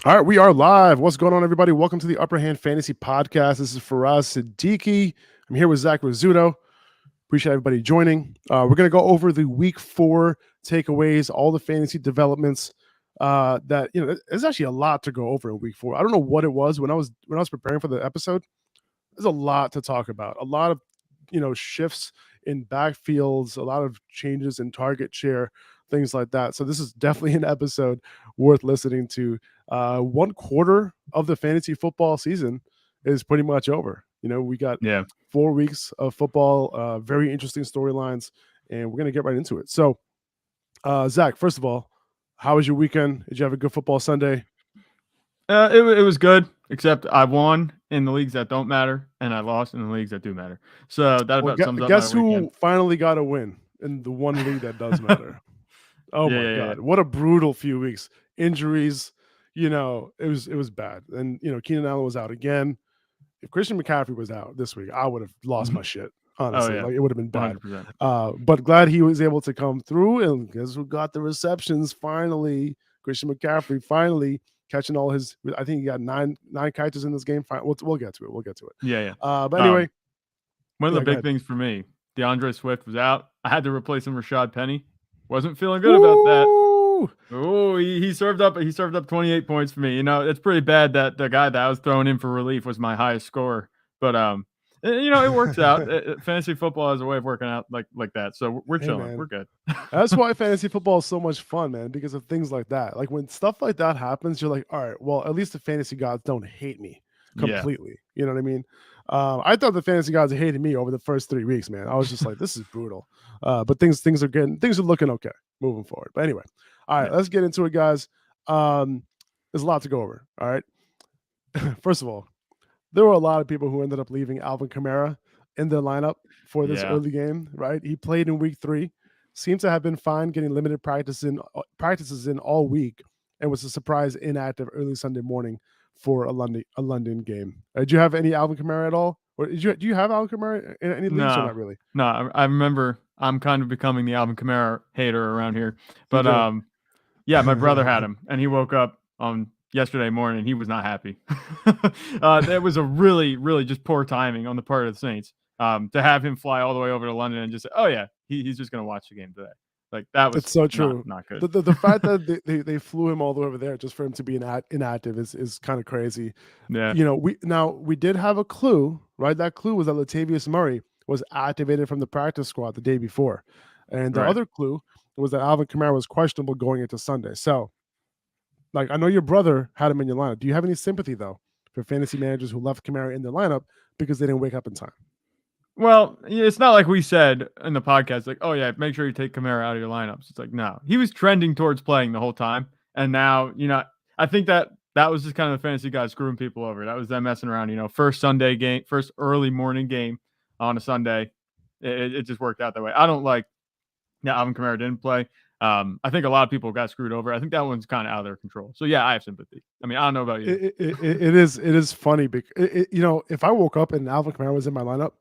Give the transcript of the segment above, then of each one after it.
All right, we are live. What's going on, everybody? Welcome to the Upper Hand Fantasy Podcast. This is Faraz Siddiqui. I'm here with Zach Rizzuto. Appreciate everybody joining. We're going to go over the Week 4 takeaways, all the fantasy developments. There's actually a lot to go over in Week 4. I don't know what it was when I was preparing for the episode. There's a lot to talk about. A lot of shifts in backfields, a lot of changes in target share, things like that. So this is definitely an episode worth listening to. 1/4 of the fantasy football season is pretty much over. We got 4 weeks of football, very interesting storylines, and we're going to get right into it. So, Zach, first of all, how was your weekend? Did you have a good football Sunday? It was good, except I won in the leagues that don't matter, and I lost in the leagues that do matter. So that about sums up guess my who weekend. finally got a win in the one league that does matter? Oh my God. What a brutal few weeks. Injuries, it was bad. And, Keenan Allen was out again. If Christian McCaffrey was out this week, I would have lost my shit, honestly. Like, it would have been bad. But glad he was able to come through. And guess who got the receptions finally? Christian McCaffrey finally catching all his. I think he got nine catches in this game. We'll get to it. Yeah. But anyway. One of the big things for me, Deandre Swift was out. I had to replace him with Rashad Penny. Wasn't feeling good about that. Oh, he served up 28 points for me. It's pretty bad that the guy that I was throwing in for relief was my highest scorer. But it works out. Fantasy football has a way of working out like that. So we're chilling. We're good. That's why fantasy football is so much fun, man, because of things like that. Like when stuff like that happens, you're like, all right, well, at least the fantasy gods don't hate me completely. Yeah. You know what I mean? I thought the fantasy gods hated me over the first 3 weeks, man. I was just like, this is brutal. But things are looking okay moving forward. But anyway, all right, let's get into it, guys. There's a lot to go over. All right. First of all, there were a lot of people who ended up leaving Alvin Kamara in their lineup for this early game, right? He played in week 3, seems to have been fine, getting limited practices in all week, and was a surprise inactive early Sunday morning for a London game. Did you have any Alvin Kamara at all? Or do you have Alvin Kamara in any leagues or not really? No, I remember I'm kind of becoming the Alvin Kamara hater around here. But my brother had him, and he woke up on yesterday morning. He was not happy. That was a really, really just poor timing on the part of the Saints to have him fly all the way over to London and just say, oh, yeah, he's just going to watch the game today. Like, that was so true. Not good. The fact that they flew him all the way over there just for him to be inactive is kind of crazy. Yeah. We did have a clue, right? That clue was that Latavius Murray was activated from the practice squad the day before. And the other clue was that Alvin Kamara was questionable going into Sunday. So, like, I know your brother had him in your lineup. Do you have any sympathy, though, for fantasy managers who left Kamara in their lineup because they didn't wake up in time? Well, it's not like we said in the podcast, like, oh, yeah, make sure you take Kamara out of your lineups. It's like, no. He was trending towards playing the whole time. And now, I think that was just kind of the fantasy guys screwing people over. That was them messing around, first Sunday game, first early morning game on a Sunday. It just worked out that way. I don't like Alvin Kamara didn't play. I think a lot of people got screwed over. I think that one's kind of out of their control. So, yeah, I have sympathy. I mean, I don't know about you. It is funny because, if I woke up and Alvin Kamara was in my lineup,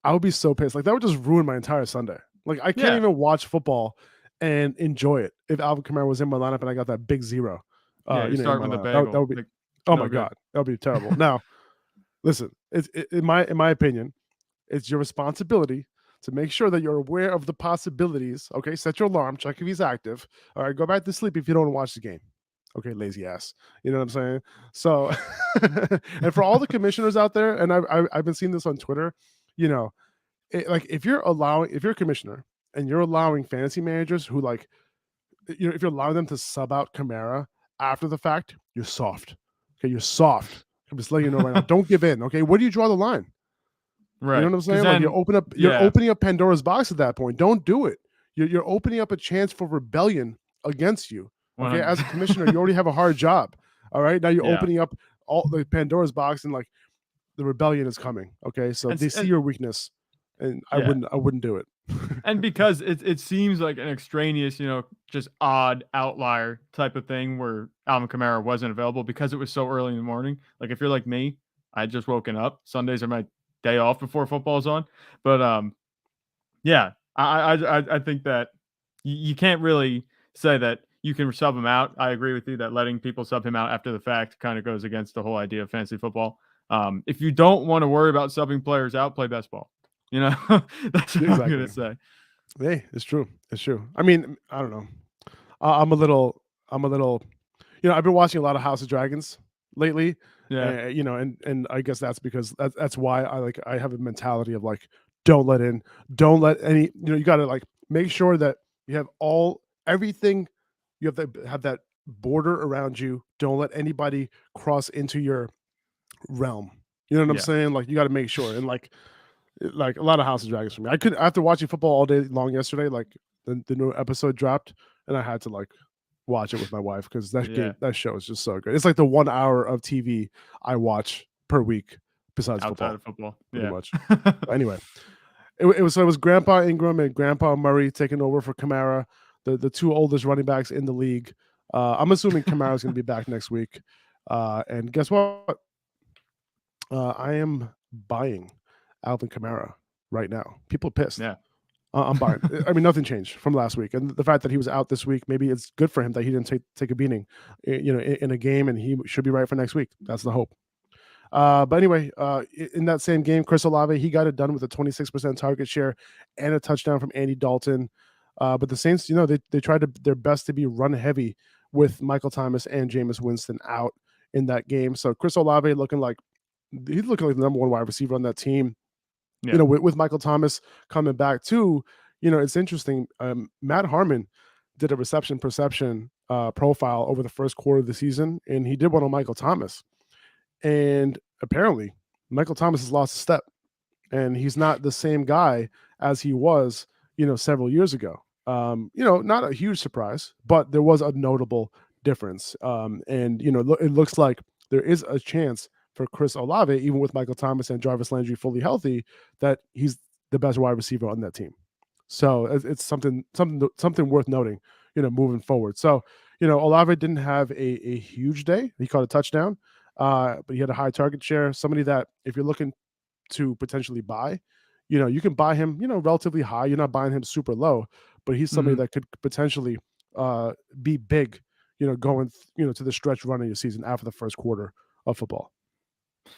I would be so pissed. Like, that would just ruin my entire Sunday. Like, I can't even watch football and enjoy it if Alvin Kamara was in my lineup and I got that big 0. You start with a bagel. That would be, like, oh my God, that would be terrible. Now, listen, in my opinion, it's your responsibility to make sure that you're aware of the possibilities. Okay, set your alarm, check if he's active. All right, go back to sleep if you don't want to watch the game. Okay, lazy ass. You know what I'm saying? So, and for all the commissioners out there, and I've been seeing this on Twitter, like if you're a commissioner and you're allowing fantasy managers who, like, if you're allowing them to sub out Kamara after the fact, you're soft. Okay, you're soft. I'm just letting you know right now. Don't give in. Okay, where do you draw the line? Right. You know what I'm saying? Like, you're opening up Pandora's box at that point. Don't do it. You're opening up a chance for rebellion against you. Okay, as a commissioner, you already have a hard job. All right, now you're opening up all the Pandora's box, and, like, the rebellion is coming. Okay, so they see your weakness, and I wouldn't do it. And because it seems like an extraneous, just odd outlier type of thing where Alvin Kamara wasn't available because it was so early in the morning. Like, if you're like me, I had just woken up. Sundays are my day off before football's on. But I think that you can't really say that you can sub him out. I agree with you that letting people sub him out after the fact kind of goes against the whole idea of fantasy football. If you don't want to worry about subbing players out, play best ball. That's what I'm going to say. Hey, it's true. It's true. I mean, I don't know. I'm a little, I've been watching a lot of House of Dragons lately. Yeah. And I guess that's because that's why I have a mentality of like, don't let any, you got to like make sure that you have everything. You have to have that border around you. Don't let anybody cross into your realm. You know what I'm saying? Like, you got to make sure. And like a lot of House of Dragons for me. After watching football all day long yesterday, like the new episode dropped and I had to like watch it with my wife because that show is just so good. It's like the 1 hour of TV I watch per week besides outside of football. Pretty much. Anyway, it was Grandpa Ingram and Grandpa Murray taking over for Kamara, the two oldest running backs in the league. I'm assuming Kamara's going to be back next week. And guess what? I am buying Alvin Kamara right now. People are pissed. Yeah. I'm buying. I mean, nothing changed from last week, and the fact that he was out this week, maybe it's good for him that he didn't take a beating, in a game, and he should be right for next week. That's the hope. But anyway, in that same game, Chris Olave, he got it done with a 26% target share and a touchdown from Andy Dalton. But the Saints, they tried their best to be run heavy with Michael Thomas and Jameis Winston out in that game. So Chris Olave looking like the number one wide receiver on that team. Yeah. With Michael Thomas coming back too, it's interesting. Matt Harmon did a reception perception profile over the first quarter of the season, and he did one on Michael Thomas. And apparently, Michael Thomas has lost a step, and he's not the same guy as he was, several years ago. Not a huge surprise, but there was a notable difference. And it looks like there is a chance for Chris Olave, even with Michael Thomas and Jarvis Landry fully healthy, that he's the best wide receiver on that team. So it's something worth noting, moving forward. So, Olave didn't have a huge day. He caught a touchdown, but he had a high target share. Somebody that if you're looking to potentially buy, you can buy him, relatively high. You're not buying him super low, but he's somebody that could potentially be big, going, to the stretch run of your season after the first quarter of football.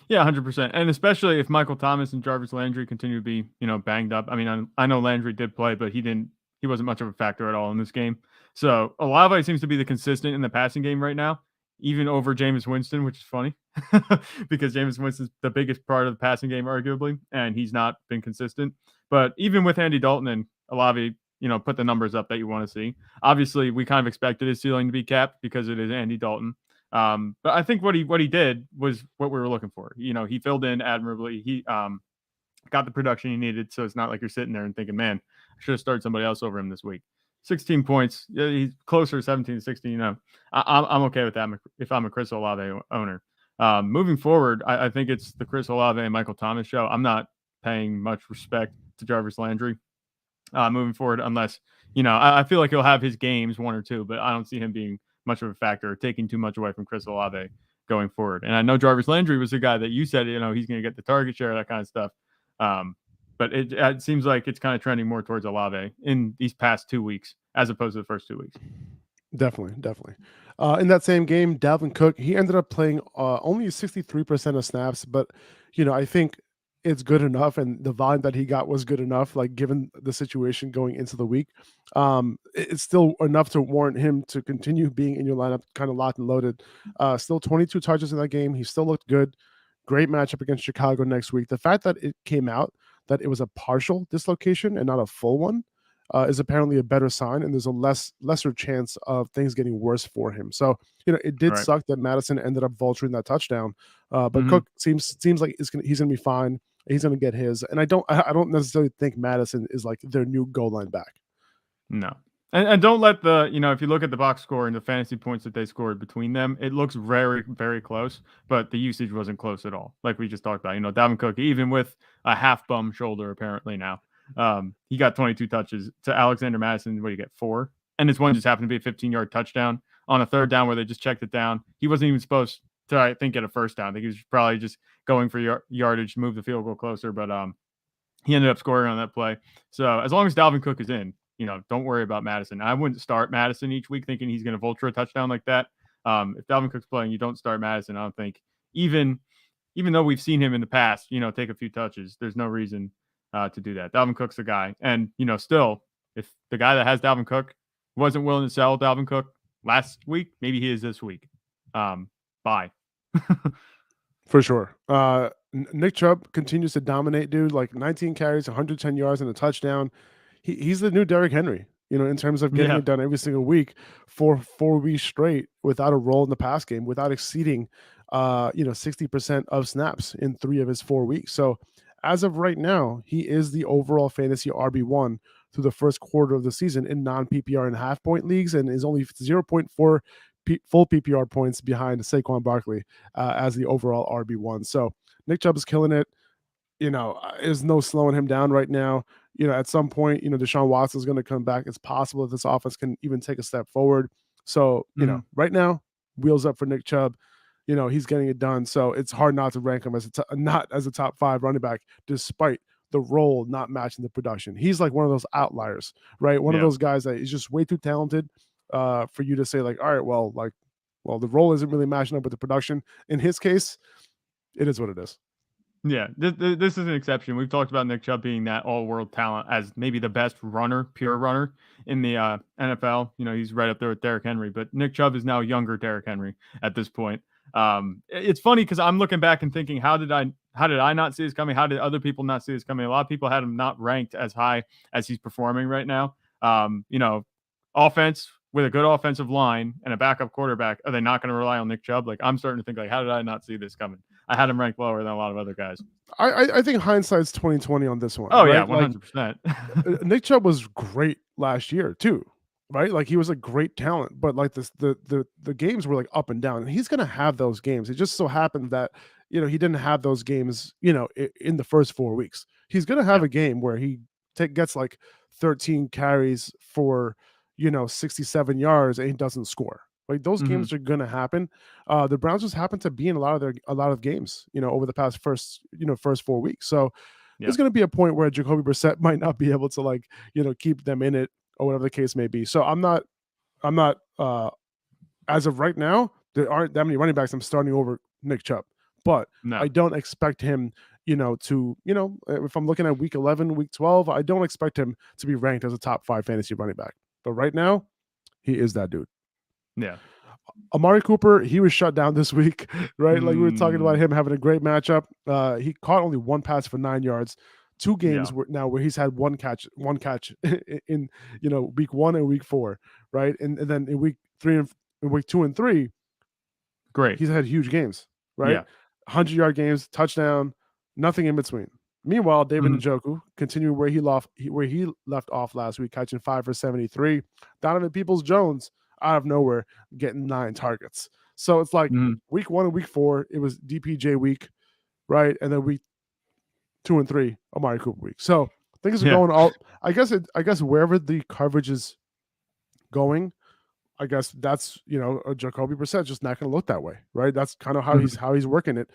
Yeah, 100%. And especially if Michael Thomas and Jarvis Landry continue to be, banged up. I mean, I know Landry did play, but he wasn't much of a factor at all in this game. So Olave seems to be the consistent in the passing game right now, even over Jameis Winston, which is funny because Jameis Winston's the biggest part of the passing game, arguably, and he's not been consistent. But even with Andy Dalton and Olave, put the numbers up that you want to see. Obviously, we kind of expected his ceiling to be capped because it is Andy Dalton. But I think what he did was what we were looking for. He filled in admirably. He got the production he needed, so it's not like you're sitting there and thinking, man, I should have started somebody else over him this week. 16 points. He's closer, 17 to 16. I'm okay with that if I'm a Chris Olave owner. Moving forward, I think it's the Chris Olave and Michael Thomas show. I'm not paying much respect to Jarvis Landry moving forward unless, I feel like he'll have his games, one or two, but I don't see him being much of a factor, taking too much away from Chris Olave going forward. And I know Jarvis Landry was the guy that you said, he's going to get the target share, that kind of stuff. But it seems like it's kind of trending more towards Olave in these past 2 weeks, as opposed to the first 2 weeks. Definitely. In that same game, Dalvin Cook, he ended up playing only 63% of snaps, but, I think it's good enough, and the volume that he got was good enough, like given the situation going into the week. It's still enough to warrant him to continue being in your lineup, kind of locked and loaded. Still 22 touches in that game. He still looked good. Great matchup against Chicago next week. The fact that it came out that it was a partial dislocation and not a full one is apparently a better sign, and there's a lesser chance of things getting worse for him. So, it did suck that Madison ended up vulturing that touchdown, but Cook seems like he's going to be fine. He's going to get his, and I don't necessarily think Madison is like their new goal line back. No, and don't let if you look at the box score and the fantasy points that they scored between them, it looks very, very close, but the usage wasn't close at all. Like we just talked about, Dalvin Cook, even with a half bum shoulder, apparently now, he got 22 touches to Alexander Madison. What do you get? 4, and his one just happened to be a 15-yard touchdown on a third down where they just checked it down. He wasn't even supposed to, I think, get a first down. I think he was probably just going for yardage, move the field goal closer, but he ended up scoring on that play. So as long as Dalvin Cook is in, don't worry about Madison. I wouldn't start Madison each week thinking he's going to vulture a touchdown like that. If Dalvin Cook's playing, you don't start Madison. I don't think even though we've seen him in the past, take a few touches, there's no reason to do that. Dalvin Cook's the guy. And, still, if the guy that has Dalvin Cook wasn't willing to sell Dalvin Cook last week, maybe he is this week. Bye. For sure. Nick Chubb continues to dominate, dude. Like 19 carries, 110 yards, and a touchdown. He's the new Derrick Henry, in terms of getting it done every single week for 4 weeks straight without a role in the pass game, without exceeding, 60% of snaps in 3 of his 4 weeks. So as of right now, he is the overall fantasy RB1 through the first quarter of the season in non-PPR and half-point leagues, and is only 0.4 full PPR points behind Saquon Barkley as the overall RB1. So Nick Chubb is killing it. There's no slowing him down right now. At some point, Deshaun Watson is going to come back. It's possible that this offense can even take a step forward. So, right now, wheels up for Nick Chubb. He's getting it done. So it's hard not to rank him as not as a top 5 running back, despite the role not matching the production. He's like one of those outliers, right? One of those guys that is just way too talented for you to say like, all right, well, the role isn't really matching up with the production. In his case, it is what it is. Yeah, this is an exception. We've talked about Nick Chubb being that all-world talent as maybe the best pure runner in the NFL. He's right up there with Derrick Henry, but Nick Chubb is now younger Derrick Henry at this point. It's funny because I'm looking back and thinking, how did I not see this coming? How did other people not see this coming? A lot of people had him not ranked as high as he's performing right now. Offense with a good offensive line and a backup quarterback, are they not going to rely on Nick Chubb? Like, I'm starting to think, like, how did I not see this coming? I had him ranked lower than a lot of other guys. I think hindsight's 2020 on this one. Oh, right? yeah, 100%. Nick Chubb was great last year too, right? Like he was a great talent, but like the games were like up and down, and he's gonna have those games. It just so happened that he didn't have those games, in the first 4 weeks. He's gonna have a game where he gets like 13 carries for 67 yards and he doesn't score. Like those games are gonna happen. The Browns just happen to be in a lot of games, over the past first 4 weeks. So there's gonna be a point where Jacoby Brissett might not be able to keep them in it or whatever the case may be. So I'm not as of right now, there aren't that many running backs I'm starting over Nick Chubb. But I don't expect him, if I'm looking at week 11, week 12, I don't expect him to be ranked as a top 5 fantasy running back. But right now, he is that dude. Yeah. Amari Cooper, he was shut down this week, right? Like we were talking about him having a great matchup. He caught only 1 pass for 9 yards. 2 games where he's had one catch in week 1 and week 4, right? And then in week 2 and 3, great. He's had huge games, right? Yeah. 100-yard games, touchdown, nothing in between. Meanwhile, David Njoku continued where he left off last week, catching 5 for 73. Donovan Peoples-Jones out of nowhere getting 9 targets. So it's like week 1 and week 4, it was DPJ week, right? And then week 2 and 3, Amari Cooper week. So things are going all. I guess wherever the coverage is going, I guess that's a Jacoby Brissett just not going to look that way, right? That's kind of how he's working it.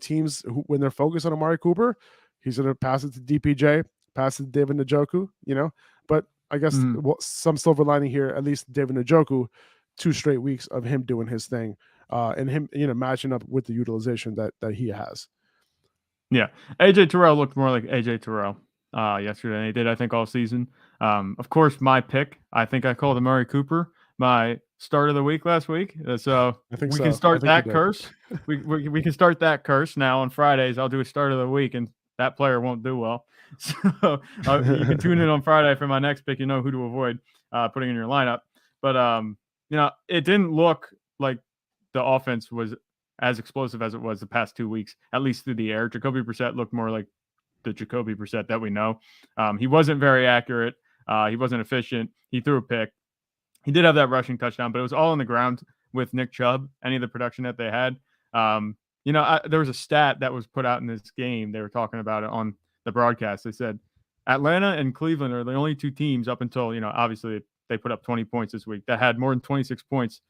Teams when they're focused on Amari Cooper, he's going to pass it to DPJ, pass it to David Njoku, But I guess some silver lining here, at least David Njoku, 2 straight weeks of him doing his thing, and him matching up with the utilization that he has. Yeah, AJ Terrell looked more like AJ Terrell yesterday than he did, I think, all season. Of course, my pick, I think I called Amari Cooper my start of the week last week. So can start that curse. we can start that curse now on Fridays. I'll do a start of the week, and that player won't do well. So you can tune in on Friday for my next pick. You know who to avoid putting in your lineup. But it didn't look like the offense was as explosive as it was the past 2 weeks, at least through the air. Jacoby Brissett looked more like the Jacoby Brissett that we know. He wasn't very accurate. He wasn't efficient. He threw a pick. He did have that rushing touchdown, but it was all on the ground with Nick Chubb, any of the production that they had. There was a stat that was put out in this game. They were talking about it on the broadcast. They said Atlanta and Cleveland are the only 2 teams up until, obviously they put up 20 points this week that had more than 26 points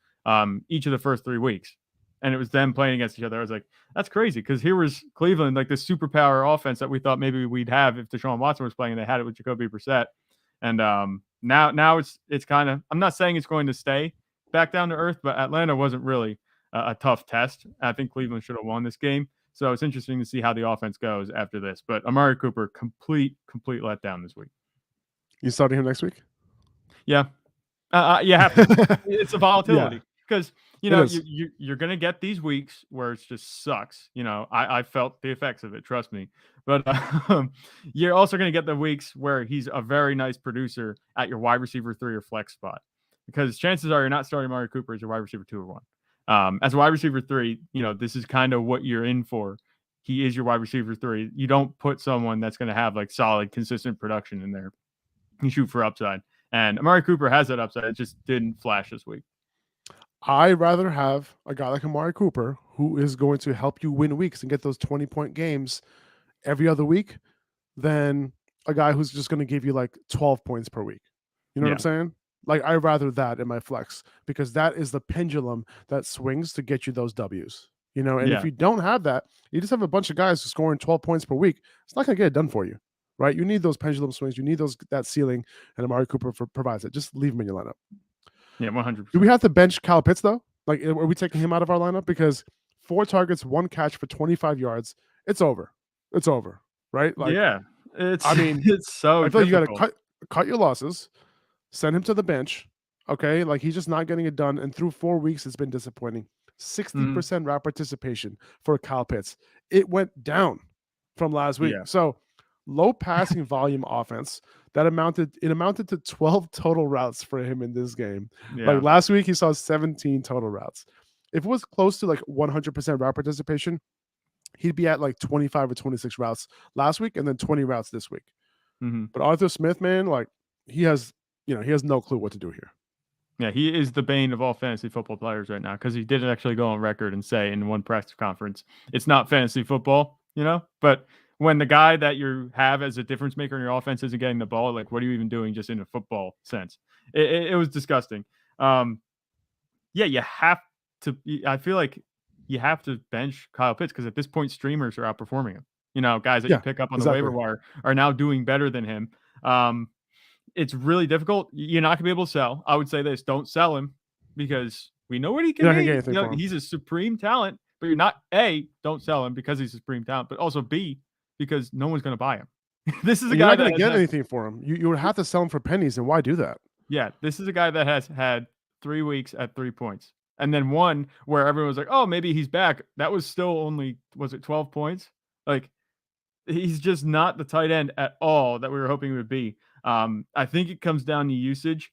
each of the first 3 weeks. And it was them playing against each other. I was like, that's crazy. Because here was Cleveland, like this superpower offense that we thought maybe we'd have if Deshaun Watson was playing, and they had it with Jacoby Brissett. And, Now it's kind of, I'm not saying it's going to stay back down to earth, but Atlanta wasn't really a tough test. I think Cleveland should have won this game. So it's interesting to see how the offense goes after this. But Amari Cooper, complete letdown this week. You starting him next week? Yeah. You have to. It's a volatility because, you're going to get these weeks where it just sucks. I felt the effects of it, trust me. But you're also going to get the weeks where he's a very nice producer at your wide receiver 3 or flex spot, because chances are you're not starting Amari Cooper as your wide receiver 2 or 1. As a wide receiver 3, this is kind of what you're in for. He is your wide receiver 3. You don't put someone that's going to have like solid, consistent production in there. You shoot for upside. And Amari Cooper has that upside. It just didn't flash this week. I'd rather have a guy like Amari Cooper who is going to help you win weeks and get those 20-point games every other week than a guy who's just going to give you like 12 points per week. You know what I'm saying? Like, I'd rather that in my flex, because that is the pendulum that swings to get you those W's. And if you don't have that, you just have a bunch of guys scoring 12 points per week. It's not going to get it done for you, right? You need those pendulum swings. You need that ceiling, and Amari Cooper provides it. Just leave him in your lineup. Yeah, 100%. Do we have to bench Kyle Pitts, though? Like, are we taking him out of our lineup? Because 4 targets, 1 catch for 25 yards. It's over. It's over, right? Like, it's so I feel like you got to cut your losses, send him to the bench, okay? Like, he's just not getting it done. And through 4 weeks, it's been disappointing. 60% route participation for Kyle Pitts. It went down from last week. So low passing volume offense that amounted to 12 total routes for him in this game. Like, last week he saw 17 total routes. If it was close to like 100% route participation, he'd be at like 25 or 26 routes last week and then 20 routes this week. But Arthur Smith, man, like, he has no clue what to do here. Yeah, he is the bane of all fantasy football players right now, because he did actually go on record and say in one press conference, it's not fantasy football, but when the guy that you have as a difference maker in your offense isn't getting the ball, like, what are you even doing just in a football sense? It was disgusting. You have to, I feel like you have to bench Kyle Pitts, because at this point, streamers are outperforming him. Guys that you pick up on the waiver wire are now doing better than him. It's really difficult. You're not going to be able to sell. I would say this: don't sell him, because we know what he can be. He's a supreme talent, but you're not, A, don't sell him because he's a supreme talent, but also B, because no one's going to buy him. This is a guy that going to get anything for him. You would have to sell him for pennies, and why do that? Yeah, this is a guy that has had 3 weeks at 3 points, and then one where everyone was like, "Oh, maybe he's back." That was still only, was it 12 points? Like, he's just not the tight end at all that we were hoping he would be. I think it comes down to usage.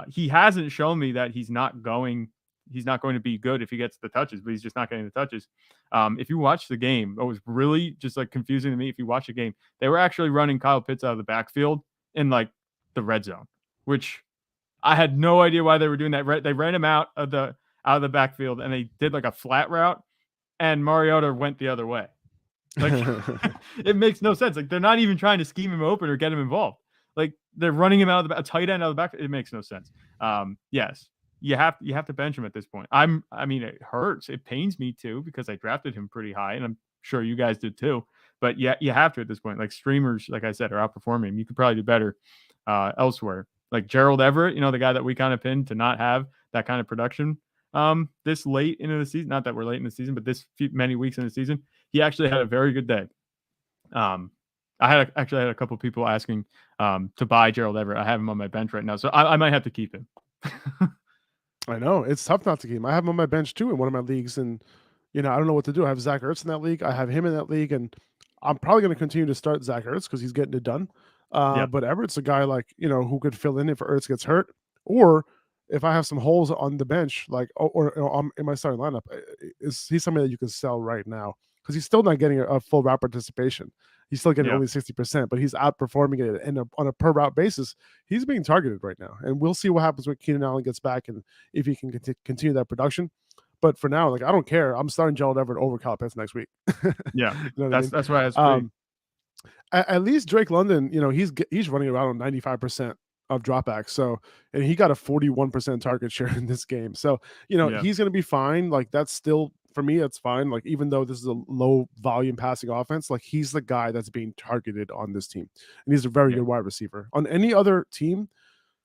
He hasn't shown me that he's not going to be good if he gets the touches, but he's just not getting the touches. If you watch the game, it was really just like confusing to me. If you watch the game, they were actually running Kyle Pitts out of the backfield in like the red zone, which I had no idea why they were doing that. They ran him out of the backfield, and they did like a flat route, and Mariota went the other way. Like, it makes no sense. Like, they're not even trying to scheme him open or get him involved. Like, they're running him out of a tight end out of the back. It makes no sense. Yes, you have to bench him at this point. I mean, it hurts. It pains me too, because I drafted him pretty high, and I'm sure you guys did too. But yeah, you have to at this point. Like, streamers, like I said, are outperforming him. You could probably do better elsewhere. Like Gerald Everett, the guy that we kind of pinned to not have that kind of production this late into the season. Not that we're late in the season, but many weeks in the season, he actually had a very good day. I had a couple of people asking to buy Gerald Everett. I have him on my bench right now, so I might have to keep him. I know it's tough not to keep him. I have him on my bench too in one of my leagues, and I don't know what to do. I have Zach Ertz in that league. I have him in that league, and I'm probably going to continue to start Zach Ertz because he's getting it done. But Everett's a guy like who could fill in if Ertz gets hurt, or if I have some holes on the bench, like or in my starting lineup, he's somebody that you can sell right now because he's still not getting a full route participation. He's still getting only 60%, but he's outperforming it. And on a per route basis, he's being targeted right now. And we'll see what happens when Keenan Allen gets back and if he can continue that production. But for now, like, I don't care. I'm starting Gerald Everett over Kyle Pitts next week. Yeah, that's why it's at least Drake London, he's running around on 95% of dropbacks. So, and he got a 41% target share in this game. So, he's going to be fine. Like, that's still, for me, that's fine. Like, even though this is a low volume passing offense, like, he's the guy that's being targeted on this team. And he's a very good wide receiver. On any other team,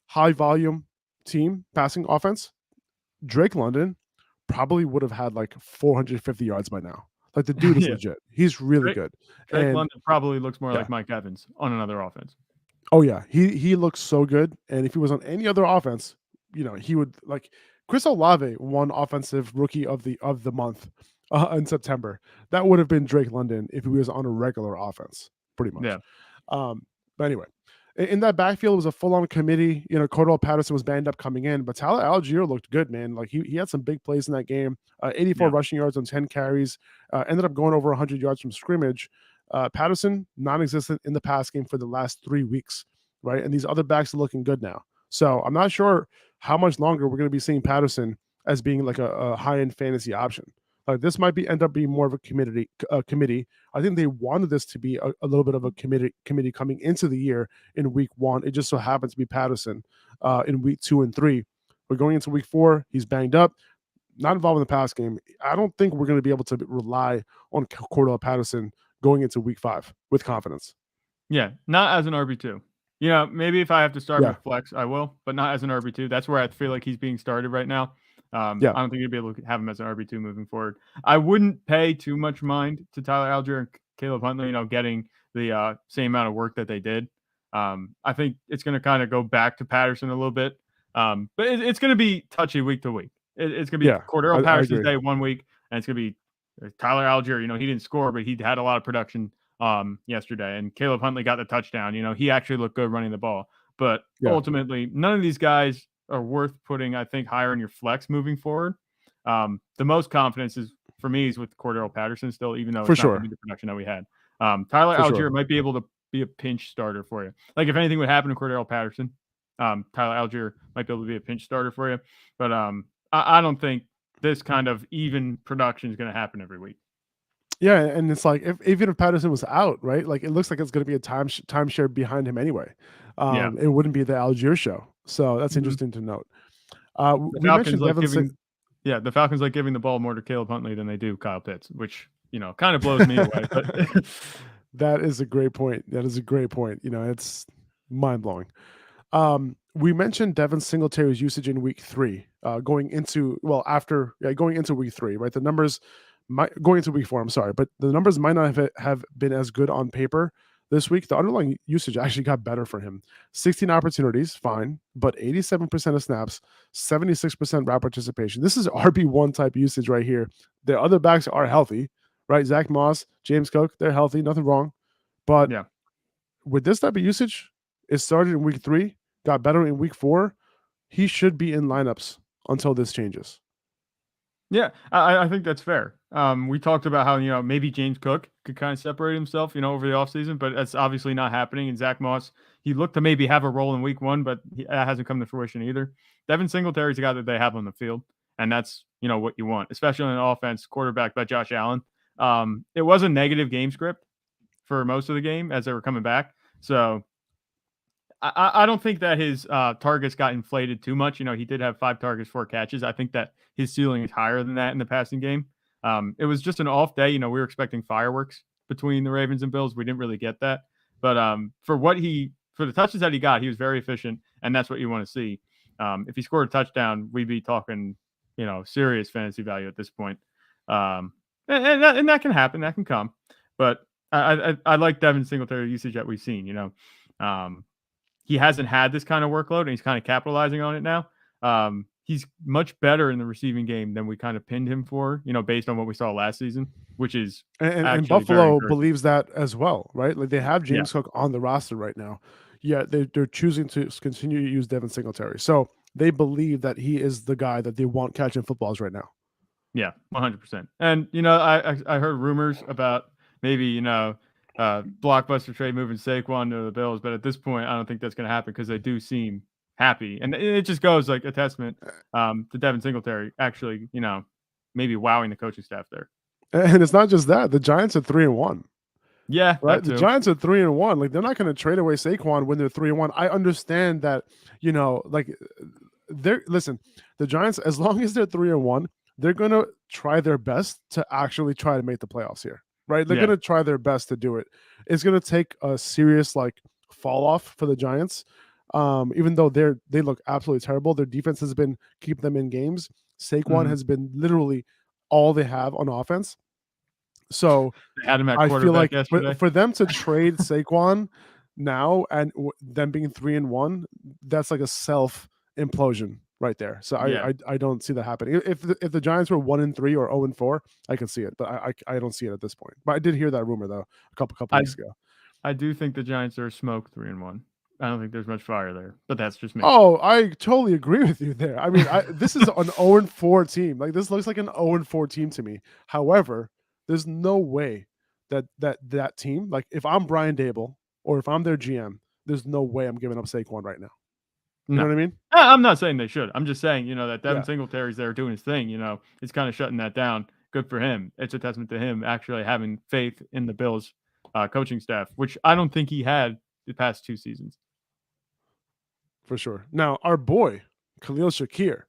high volume team passing offense, Drake London probably would have had like 450 yards by now. Like the dude is Yeah. legit. He's really good. Drake And London probably looks more yeah. like Mike Evans on another offense. oh yeah, he looks so good. And if he was on any other offense, he would like Chris Olave won offensive rookie of the month in September. That would have been Drake London if he was on a regular offense, pretty much. Yeah. But anyway, in that backfield, it was a full-on committee. Cordell Patterson was banged up coming in, but Tyler Algier looked good, man. Like he had some big plays in that game. 84 rushing yards on 10 carries. Ended up going over 100 yards from scrimmage. Patterson, non-existent in the pass game for the last 3 weeks, right? And these other backs are looking good now. So I'm not sure how much longer we're going to be seeing Patterson as being like a high-end fantasy option. Like this might end up being more of a committee. I think they wanted this to be a little bit of a committee coming into the year in week 1. It just so happens to be Patterson in week 2 and 3. We're going into week 4. He's banged up, not involved in the pass game. I don't think we're going to be able to rely on Cordell Patterson going into week 5 with confidence. Yeah, not as an RB2. Maybe if I have to start with flex, I will, but not as an RB2. That's where I feel like he's being started right now. I don't think you'd be able to have him as an RB2 moving forward. I wouldn't pay too much mind to Tyler Algier and Caleb Huntley, getting the same amount of work that they did. I think it's going to kind of go back to Patterson a little bit. But it's going to be touchy week to week. It's going to be Cordarrell Patterson's day 1 week, and it's going to be Tyler Algier. He didn't score, but he had a lot of production yesterday, and Caleb Huntley got the touchdown. He actually looked good running the ball. But ultimately, none of these guys are worth putting, I think, higher in your flex moving forward. The most confidence is for me is with Cordarrell Patterson still, even though it's not going to be the production that we had. Tyler Algier might be able to be a pinch starter for you. Like if anything would happen to Cordarrell Patterson, Tyler Algier might be able to be a pinch starter for you. But I don't think this kind of even production is going to happen every week. Yeah, and it's like even if Patterson was out, right? Like it looks like it's going to be a timeshare behind him anyway. It wouldn't be the Algier show. So that's interesting to note. We mentioned the Falcons like giving the ball more to Caleb Huntley than they do Kyle Pitts, which kind of blows me away. But that is a great point. It's mind blowing. We mentioned Devin Singletary's usage in week 3, going into week 3, right? The numbers going into week 4. I'm sorry, but the numbers might not have been as good on paper this week. The underlying usage actually got better for him. 16 opportunities, fine, but 87% of snaps, 76% route participation. This is RB1 type usage right here. The other backs are healthy, right? Zach Moss, James Cook, they're healthy, nothing wrong. But with this type of usage, it started in week 3, got better in week 4. He should be in lineups until this changes. Yeah, I think that's fair. We talked about how, maybe James Cook could kind of separate himself, over the offseason, but that's obviously not happening. And Zach Moss, he looked to maybe have a role in week 1, but that hasn't come to fruition either. Devin Singletary's the guy that they have on the field, and that's, what you want, especially on an offense quarterback by Josh Allen. It was a negative game script for most of the game as they were coming back. So I don't think that his targets got inflated too much. He did have 5 targets, 4 catches. I think that his ceiling is higher than that in the passing game. It was just an off day. We were expecting fireworks between the Ravens and Bills. We didn't really get that. But for the touches that he got, he was very efficient, and that's what you want to see. If he scored a touchdown, we'd be talking, serious fantasy value at this point. And that can happen. That can come. But I like Devin Singletary usage that we've seen. He hasn't had this kind of workload, and he's kind of capitalizing on it now. He's much better in the receiving game than we kind of pinned him for, based on what we saw last season, which is and Buffalo believes that as well, right? Like they have James Cook on the roster right now. Yeah, they're choosing to continue to use Devin Singletary. So they believe that he is the guy that they want catching footballs right now. Yeah, 100%. And, I heard rumors about maybe, blockbuster trade moving Saquon to the Bills, but at this point, I don't think that's going to happen because they do seem happy, and it just goes like a testament to Devin Singletary actually, maybe wowing the coaching staff there. And it's not just that; the Giants are 3-1. Yeah, right. The Giants are 3-1. Like they're not going to trade away Saquon when they're 3-1. I understand that, listen. The Giants, as long as they're 3-1, they're going to try their best to actually try to make the playoffs here. Right? They're going to try their best to do it. It's going to take a serious fall off for the Giants. Even though they look absolutely terrible, their defense has been keeping them in games. Saquon has been literally all they have on offense. So They had him at I feel quarterback like yesterday. for them to trade Saquon now and them being 3-1, that's like a self implosion right there. So I don't see that happening. If the Giants were 1-3 or 0-4, I could see it, but I don't see it at this point. But I did hear that rumor though a couple weeks ago. I do think the Giants are smoke 3-1. I don't think there's much fire there, but that's just me. Oh, I totally agree with you there. I mean, this is an 0-4 team. Like this looks like an 0-4 team to me. However, there's no way that team, like if I'm Brian Dable or if I'm their GM, there's no way I'm giving up Saquon right now. You know what I mean? I'm not saying they should. I'm just saying, that Devin Singletary's there doing his thing. It's kind of shutting that down. Good for him. It's a testament to him actually having faith in the Bills coaching staff, which I don't think he had the past 2 seasons. For sure. Now, our boy, Khalil Shakir,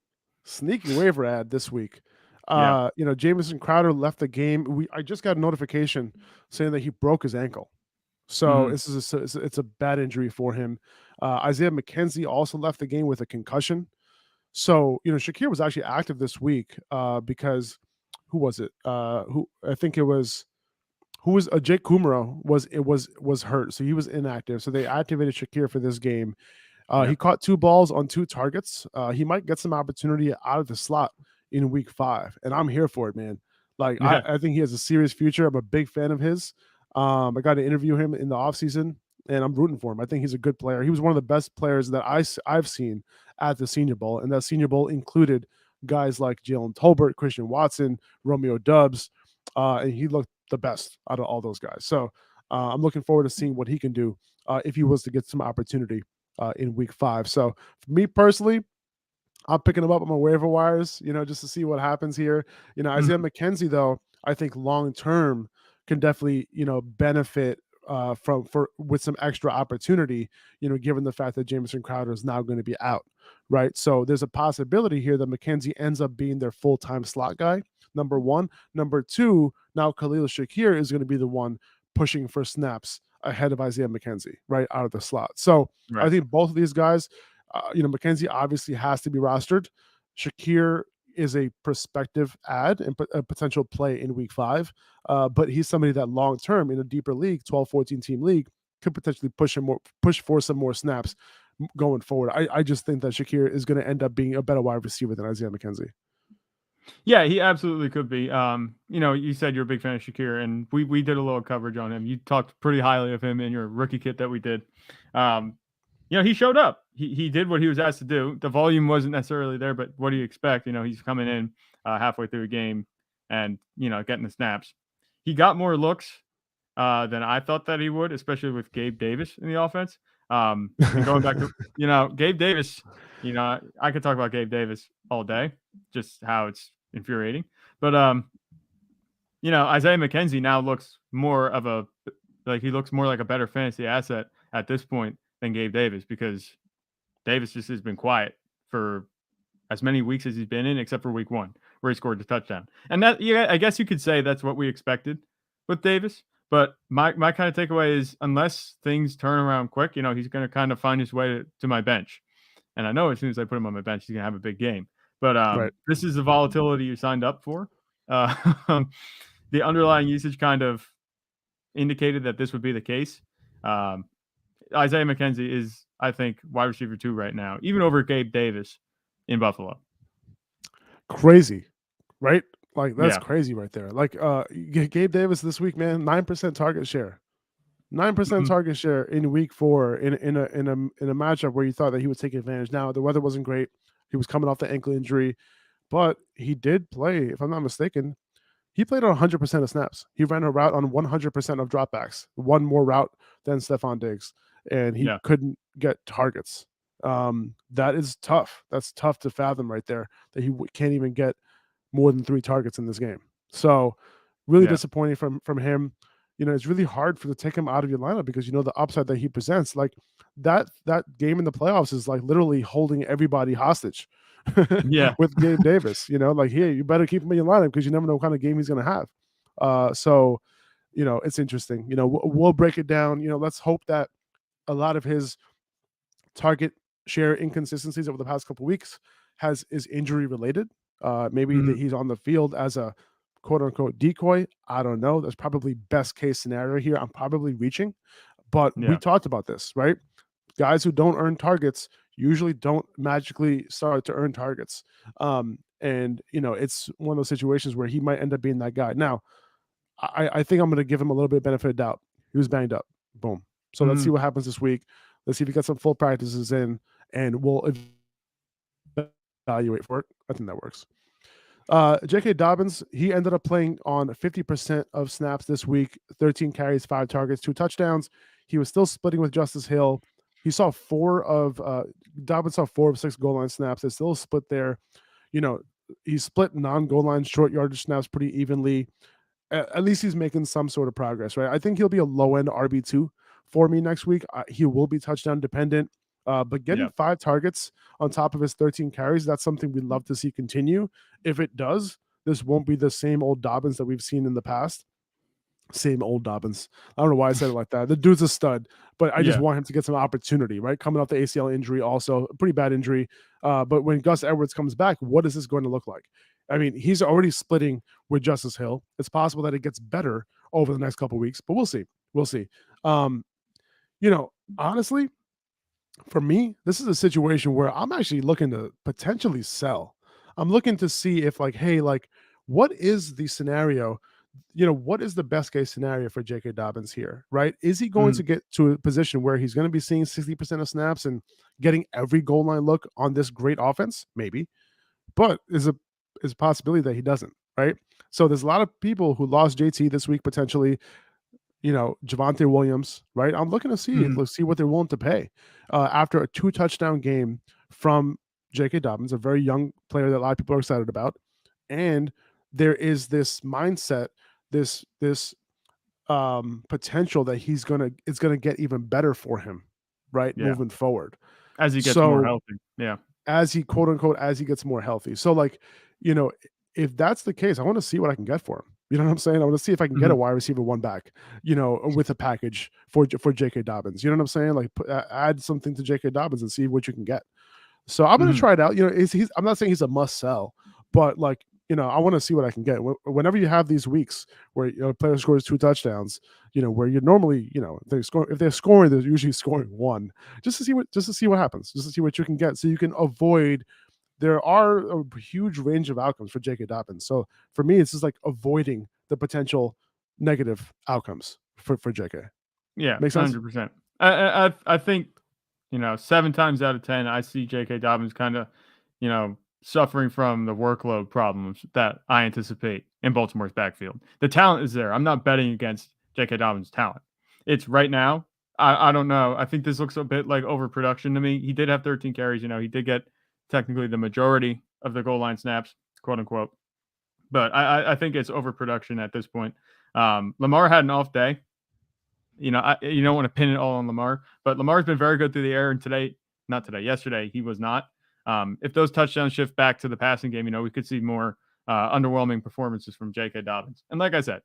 sneaky waiver ad this week. Jamison Crowder left the game. I just got a notification saying that he broke his ankle. So it's a bad injury for him. Isaiah McKenzie also left the game with a concussion. So, Shakir was actually active this week because who was it? Jake Kumaro was hurt. So he was inactive. So they activated Shakir for this game. He caught 2 balls on 2 targets. He might get some opportunity out of the slot in week 5. And I'm here for it, man. Like, I think he has a serious future. I'm a big fan of his. I got to interview him in the offseason, and I'm rooting for him. I think he's a good player. He was one of the best players that I've seen at the Senior Bowl. And that Senior Bowl included guys like Jalen Tolbert, Christian Watson, Romeo Doubs. And he looked the best out of all those guys. So I'm looking forward to seeing what he can do if he was to get some opportunity in week 5. So for me personally, I'm picking him up on my waiver wires, just to see what happens here. Isaiah McKenzie, though, I think long term can definitely, benefit with some extra opportunity, given the fact that Jamison Crowder is now going to be out, right? So there's a possibility here that McKenzie ends up being their full-time slot guy, number 1. Number 2, now Khalil Shakir is going to be the one pushing for snaps ahead of Isaiah McKenzie, right out of the slot. So I think both of these guys, McKenzie obviously has to be rostered. Shakir is a prospective ad and a potential play in week 5. But he's somebody that long term in a deeper league, 12-14 team league, could potentially push for some more snaps going forward. I just think that Shakir is going to end up being a better wide receiver than Isaiah McKenzie. Yeah, he absolutely could be. You said you're a big fan of Shakir, and we did a little coverage on him. You talked pretty highly of him in your rookie kit that we did. He showed up. He did what he was asked to do. The volume wasn't necessarily there, but what do you expect? He's coming in halfway through a game and, getting the snaps. He got more looks than I thought that he would, especially with Gabe Davis in the offense. And going back to, Gabe Davis, I could talk about Gabe Davis all day, just how it's infuriating. But, Isaiah McKenzie now looks more like a better fantasy asset at this point than Gabe Davis, because Davis just has been quiet for as many weeks as he's been in, except for week 1, where he scored the touchdown. And that, I guess you could say that's what we expected with Davis. But my kind of takeaway is, unless things turn around quick, he's going to kind of find his way to my bench. And I know as soon as I put him on my bench, he's going to have a big game. But This is the volatility you signed up for. The underlying usage kind of indicated that this would be the case. Isaiah McKenzie is, I think, wide receiver 2 right now, even over Gabe Davis in Buffalo. Crazy, right? Like, that's crazy right there. Like, Gabe Davis this week, man, 9% target share. 9% target share in week 4 in a matchup where you thought that he would take advantage. Now, the weather wasn't great. He was coming off the ankle injury, but he did play, if I'm not mistaken. He played on 100% of snaps. He ran a route on 100% of dropbacks, one more route than Stephon Diggs, and he couldn't get targets. That is tough. That's tough to fathom right there, that he can't even get more than 3 targets in this game. So really disappointing from him. It's really hard to take him out of your lineup because the upside that he presents. Like that game in the playoffs is like literally holding everybody hostage. With Gabe Davis, like, here, you better keep him in your lineup because you never know what kind of game he's going to have. So it's interesting. We'll break it down. Let's hope that a lot of his target share inconsistencies over the past couple weeks is injury related. Maybe that he's on the field as a quote unquote decoy. I don't know. That's probably best case scenario here. I'm probably reaching, but we talked about this, right? Guys who don't earn targets usually don't magically start to earn targets. And it's one of those situations where he might end up being that guy. Now, I think I'm going to give him a little bit of benefit of doubt. He was banged up. Boom. So let's see what happens this week. Let's see if he gets some full practices in, and we'll evaluate for it. I think that works. J.K. Dobbins, he ended up playing on 50% of snaps this week, 13 carries, 5 targets, 2 touchdowns. He was still splitting with Justice Hill. He saw Dobbins saw 4 of 6 goal line snaps. There's still a split there. He split non-goal line short yardage snaps pretty evenly. At least he's making some sort of progress, right? I think he'll be a low-end RB2 for me next week. He will be touchdown dependent, but getting 5 targets on top of his 13 carries, that's something we'd love to see continue. If it does, this won't be the same old Dobbins that we've seen in the past. Same old Dobbins. I don't know why I said it like that. The dude's a stud, but I just want him to get some opportunity, right? Coming off the ACL injury, also a pretty bad injury. But when Gus Edwards comes back, what is this going to look like? I mean, he's already splitting with Justice Hill. It's possible that it gets better over the next couple of weeks, but we'll see. We'll see. Honestly, for me, this is a situation where I'm actually looking to potentially sell. I'm looking to see if what is the scenario? What is the best case scenario for J.K. Dobbins here, right? Is he going to get to a position where he's going to be seeing 60% of snaps and getting every goal line look on this great offense? Maybe. But is a possibility that he doesn't, right? So there's a lot of people who lost JT this week, potentially, Javonte Williams, right? I'm looking to see, let's see what they're willing to pay after a 2 touchdown game from J.K. Dobbins, a very young player that a lot of people are excited about. And there is this mindset, this potential that it's gonna get even better for him, right? Moving forward. As he gets more healthy. Yeah. As he quote unquote, as he gets more healthy. So if that's the case, I want to see what I can get for him. You know what I'm saying? I want to see if I can get a wide receiver 1 back, with a package for J.K. Dobbins. You know what I'm saying? Add something to J.K. Dobbins and see what you can get. So I'm going to try it out. I'm not saying he's a must sell, but I want to see what I can get. Whenever you have these weeks where a player scores 2 touchdowns, where you're normally, if they're scoring, they're usually scoring 1, just to see what happens, just to see what you can get, so you can avoid. There are a huge range of outcomes for J.K. Dobbins. So for me, it's just avoiding the potential negative outcomes for J.K. Yeah, makes sense. 100%. I think 7 times out of 10, I see J.K. Dobbins kind of, suffering from the workload problems that I anticipate in Baltimore's backfield. The talent is there. I'm not betting against J.K. Dobbins' talent. It's right now. I don't know. I think this looks a bit like overproduction to me. He did have 13 carries. He did get technically the majority of the goal line snaps, quote unquote. But I think it's overproduction at this point. Lamar had an off day. You don't want to pin it all on Lamar, but Lamar's been very good through the air. And yesterday, he was not. If those touchdowns shift back to the passing game, we could see more underwhelming performances from J.K. Dobbins. And like I said,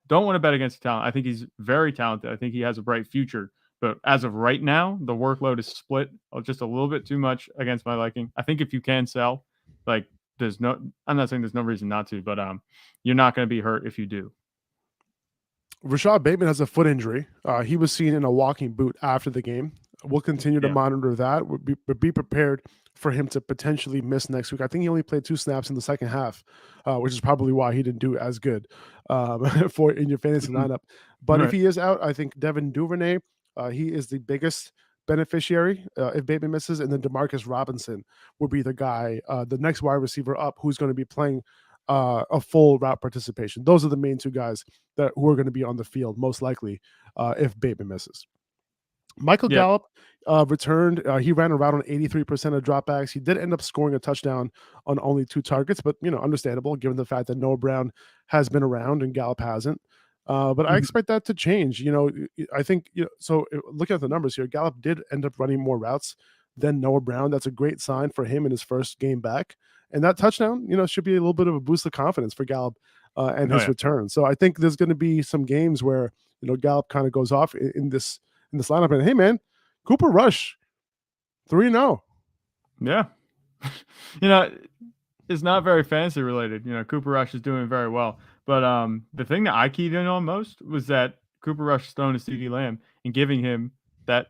don't want to bet against the talent. I think he's very talented. I think he has a bright future. But as of right now, the workload is split just a little bit too much against my liking. I think if you can sell, I'm not saying there's no reason not to, but you're not going to be hurt if you do. Rashad Bateman has a foot injury. He was seen in a walking boot after the game. We'll continue to monitor that. We'll be prepared for him to potentially miss next week. I think he only played 2 snaps in the second half, which is probably why he didn't do as good in your fantasy lineup. But if he is out, I think Devin Duvernay, he is the biggest beneficiary if Bateman misses, and then Demarcus Robinson will be the guy, the next wide receiver up, who's going to be playing a full route participation. Those are the main 2 guys who are going to be on the field most likely if Bateman misses. Michael Gallup returned. He ran a route on 83% of dropbacks. He did end up scoring a touchdown on only 2 targets, but understandable given the fact that Noah Brown has been around and Gallup hasn't. But I expect that to change. I think so. Looking at the numbers here, Gallup did end up running more routes than Noah Brown. That's a great sign for him in his first game back. And that touchdown, should be a little bit of a boost of confidence for Gallup and his return. So I think there's going to be some games where Gallup kind of goes off in this lineup. And hey, man, Cooper Rush 3-0. Yeah. You know, it's not very fantasy related. You know, Cooper Rush is doing very well. But the thing that I keyed in on most was that Cooper Rush is throwing to CeeDee Lamb and giving him that,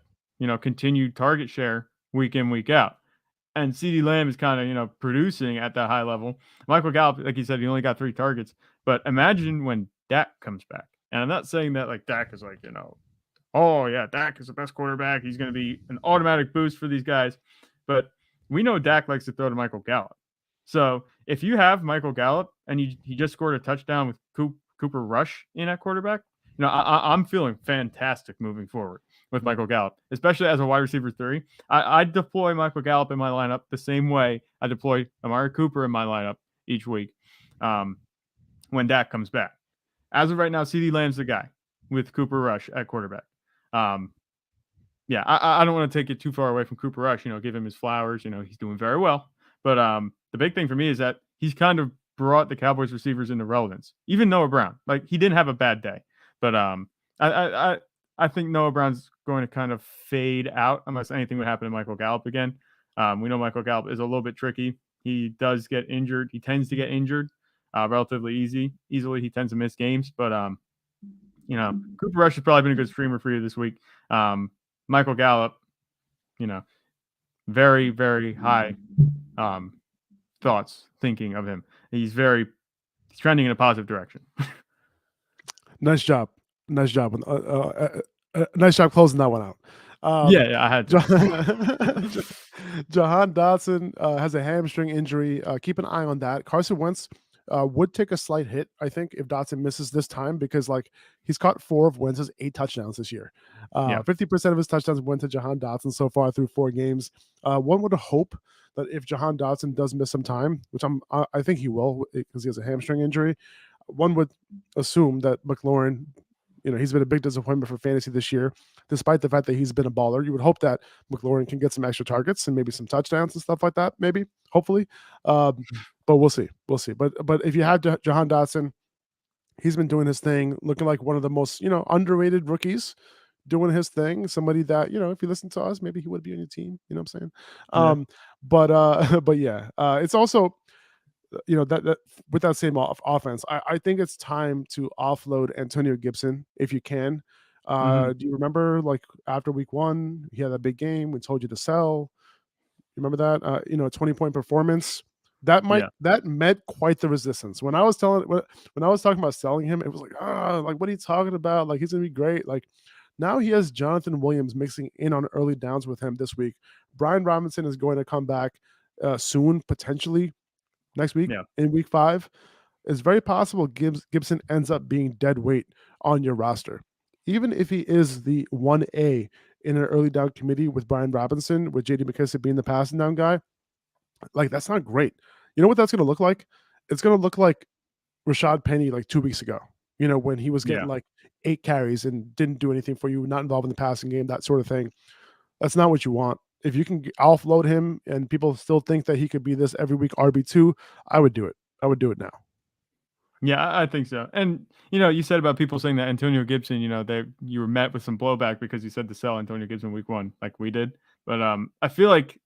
continued target share week in, week out. And CeeDee Lamb is kind of, producing at that high level. Michael Gallup, like you said, he only got 3 targets. But imagine when Dak comes back. And I'm not saying that like Dak is like, oh yeah, Dak is the best quarterback. He's going to be an automatic boost for these guys. But we know Dak likes to throw to Michael Gallup. So if you have Michael Gallup and he just scored a touchdown with Cooper Rush in at quarterback, I'm feeling fantastic moving forward with Michael Gallup, especially as a wide receiver 3. I deploy Michael Gallup in my lineup the same way I deploy Amari Cooper in my lineup each week when Dak comes back. As of right now, CeeDee Lamb's the guy with Cooper Rush at quarterback. Yeah, I don't want to take it too far away from Cooper Rush, give him his flowers. He's doing very well. But the big thing for me is that he's kind of brought the Cowboys receivers into relevance. Even Noah Brown, like he didn't have a bad day, but I think Noah Brown's going to kind of fade out unless anything would happen to Michael Gallup again. We know Michael Gallup is a little bit tricky. He does get injured. He tends to get injured relatively easily. He tends to miss games, but Cooper Rush has probably been a good streamer for you this week. Michael Gallup, very, very high thinking of him. He's trending in a positive direction. Nice job. Nice job closing that one out. I had to. Jahan Dotson has a hamstring injury. Keep an eye on that. Carson Wentz would take a slight hit, I think, if Dotson misses this time, because he's caught 4 of Wentz's 8 touchdowns this year. 50% of his touchdowns went to Jahan Dotson so far through 4 games. One would hope that if Jahan Dotson does miss some time, which I think he will because he has a hamstring injury, one would assume that McLaurin, he's been a big disappointment for fantasy this year, despite the fact that he's been a baller. You would hope that McLaurin can get some extra targets and maybe some touchdowns and stuff like that, maybe, hopefully. But we'll see. But if you have Jahan Dotson, he's been doing his thing, looking like one of the most, underrated rookies, doing his thing. Somebody that, if you listen to us, maybe he would be on your team. You know what I'm saying? But yeah, it's also, that with that same offense, I think it's time to offload Antonio Gibson if you can. Do you remember after week 1, he had that big game? We told you to sell. You remember that? 20-point performance. That met quite the resistance. When I was talking about selling him, it was like, what are you talking about? He's gonna be great. Now he has Jonathan Williams mixing in on early downs with him this week. Brian Robinson is going to come back soon, potentially next week in week 5. It's very possible Gibson ends up being dead weight on your roster. Even if he is the 1A in an early down committee with Brian Robinson, with J.D. McKissic being the passing down guy, that's not great. You know what that's going to look like? It's going to look like Rashad Penny 2 weeks ago, when he was getting 8 carries and didn't do anything for you, not involved in the passing game, that sort of thing. That's not what you want. If you can offload him and people still think that he could be this every week RB2, I would do it. I would do it now. Yeah, I think so. And, you said about people saying that Antonio Gibson, you were met with some blowback because you said to sell Antonio Gibson week 1 like we did. But I feel like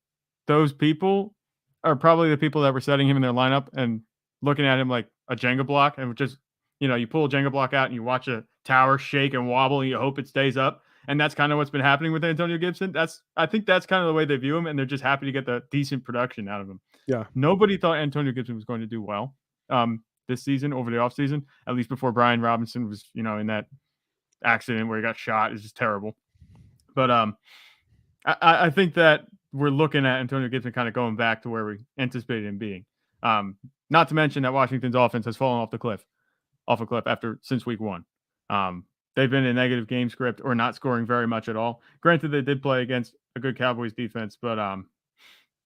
those people are probably the people that were setting him in their lineup and looking at him like a Jenga block, and just, you pull a Jenga block out and you watch a tower shake and wobble and you hope it stays up. And that's kind of what's been happening with Antonio Gibson. I think that's kind of the way they view him, and they're just happy to get the decent production out of him. Yeah. Nobody thought Antonio Gibson was going to do well this season over the offseason, at least before Brian Robinson was, in that accident where he got shot. It's just terrible. But I think that we're looking at Antonio Gibson kind of going back to where we anticipated him being. Not to mention that Washington's offense has fallen off a cliff since week 1. They've been in negative game script or not scoring very much at all. Granted, they did play against a good Cowboys defense, but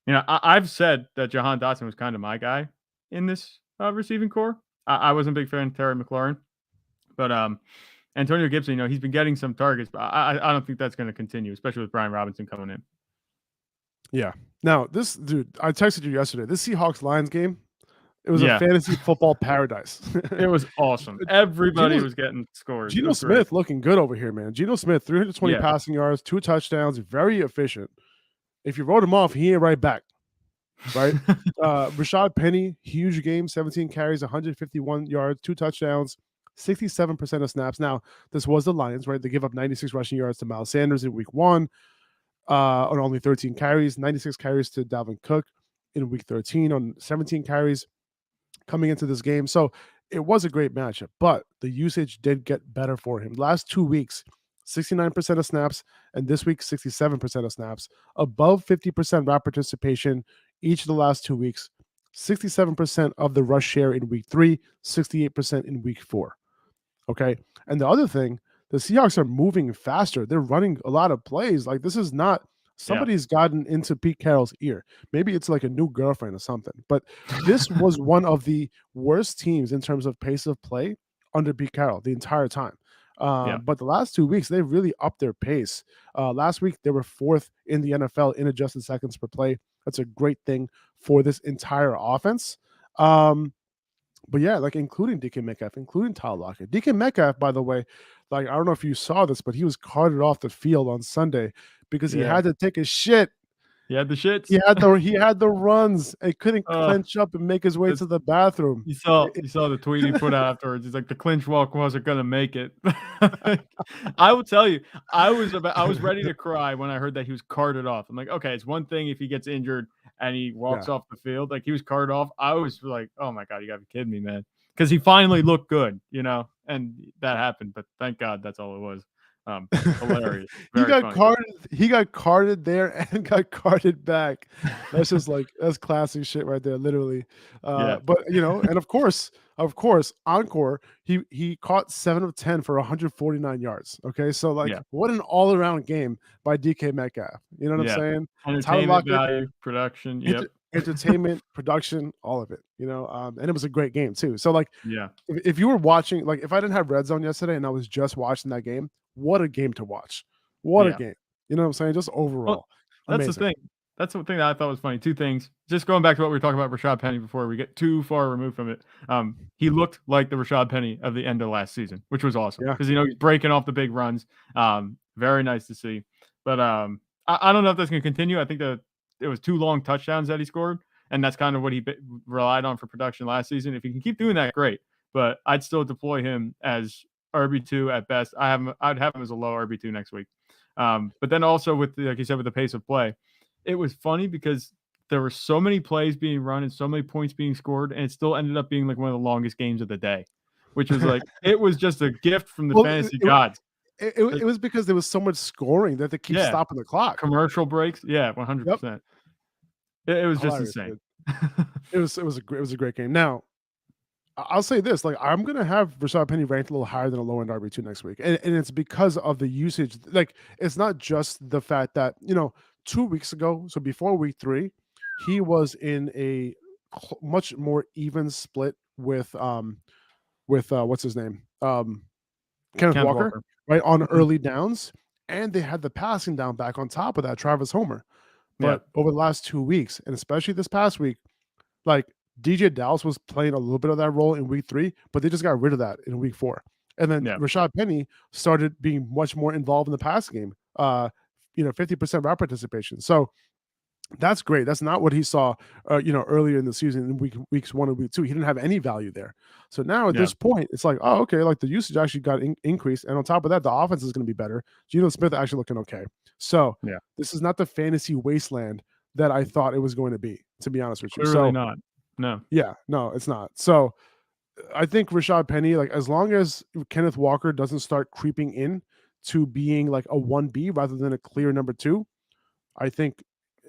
I've said that Jahan Dotson was kind of my guy in this receiving core. I wasn't a big fan of Terry McLaurin, but Antonio Gibson, he's been getting some targets, but I don't think that's going to continue, especially with Brian Robinson coming in. Yeah. Now, this dude, I texted you yesterday. This Seahawks-Lions game, it was a fantasy football paradise. It was awesome. Everybody was getting scores. Geno Smith looking good over here, man. Geno Smith, 320 passing yards, 2 touchdowns, very efficient. if you wrote him off, he ain't right back. Right? Rashad Penny, huge game, 17 carries, 151 yards, 2 touchdowns, 67% of snaps. Now, this was the Lions, right? They give up 96 rushing yards to Miles Sanders in week 1 on only 13 carries, 96 carries to Dalvin Cook in week 13 on 17 carries coming into this game. So it was a great matchup, but the usage did get better for him. Last 2 weeks, 69% of snaps, and this week, 67% of snaps, above 50% route participation each of the last 2 weeks, 67% of the rush share in week 3, 68% in week 4. Okay. And the other thing, the Seahawks are moving faster. They're running a lot of plays. Like, this is not somebody's gotten into Pete Carroll's ear. Maybe it's like a new girlfriend or something. But this was one of the worst teams in terms of pace of play under Pete Carroll the entire time. But the last 2 weeks, they really upped their pace. Last week, they were 4th in the NFL in adjusted seconds per play. That's a great thing for this entire offense. But yeah, like including DK Metcalf, including Tyler Lockett. DK Metcalf, by the way, like I don't know if you saw this, but he was carted off the field on Sunday because he had to take a shit. He had the shits. He had the runs. He couldn't clench up and make his way to the bathroom. You saw the tweet he put out afterwards. He's like, the clinch walk wasn't gonna make it. I will tell you, I was ready to cry when I heard that he was carted off. I'm like, okay, it's one thing if he gets injured and he walks off the field. Like, he was carted off. I was like, oh my God, you gotta be kidding me, man. Because he finally looked good, and that happened. But thank God that's all it was. Hilarious. He got carded there and got carded back. That's just like, that's classic shit right there, literally. But and of course, encore, he caught 7 of 10 for 149 yards. Okay, so what an all-around game by DK Metcalf. You know what I'm saying? Entertainment value, production, entertainment, production, all of it. And it was a great game too. So if you were watching, like if I didn't have Red Zone yesterday and I was just watching that game, what a game to watch. What a game. You know what I'm saying? Just overall. Well, that's the thing. That's the thing that I thought was funny. 2 things. Just going back to what we were talking about Rashad Penny before we get too far removed from it. He looked like the Rashad Penny of the end of last season, which was awesome. Because he's breaking off the big runs. Very nice to see. But I don't know if that's going to continue. I think that it was 2 long touchdowns that he scored, and that's kind of what he relied on for production last season. If he can keep doing that, great. But I'd still deploy him as RB2 at best. I'd have him as a low RB2 next week. But then also with like you said, with the pace of play, it was funny because there were so many plays being run and so many points being scored, and it still ended up being like one of the longest games of the day, which was like, it was just a gift from the fantasy gods. It was because there was so much scoring that they keep stopping the clock. Commercial breaks. Yeah, 100%. It was just insane. It was a great game. Now, I'll say this, like I'm gonna have Rashad Penny ranked a little higher than a low end RB2 next week, and it's because of the usage. Like, it's not just the fact that 2 weeks ago, so before week 3, he was in a much more even split with what's his name, Kenneth Walker, right, on early downs, and they had the passing down back on top of that, Travis Homer. But over the last 2 weeks, and especially this past week, like DJ Dallas was playing a little bit of that role in week 3, but they just got rid of that in week 4. And then Rashad Penny started being much more involved in the pass game, 50% route participation. So that's great. That's not what he saw, earlier in the season in weeks 1 and week 2. He didn't have any value there. So now at this point, it's like, oh, okay, like the usage actually got increased. And on top of that, the offense is going to be better. Geno Smith actually looking okay. So this is not the fantasy wasteland that I thought it was going to be honest with you. Clearly not. No. Yeah, no, it's not. So I think Rashad Penny, like as long as Kenneth Walker doesn't start creeping in to being like a 1B rather than a clear number 2, I think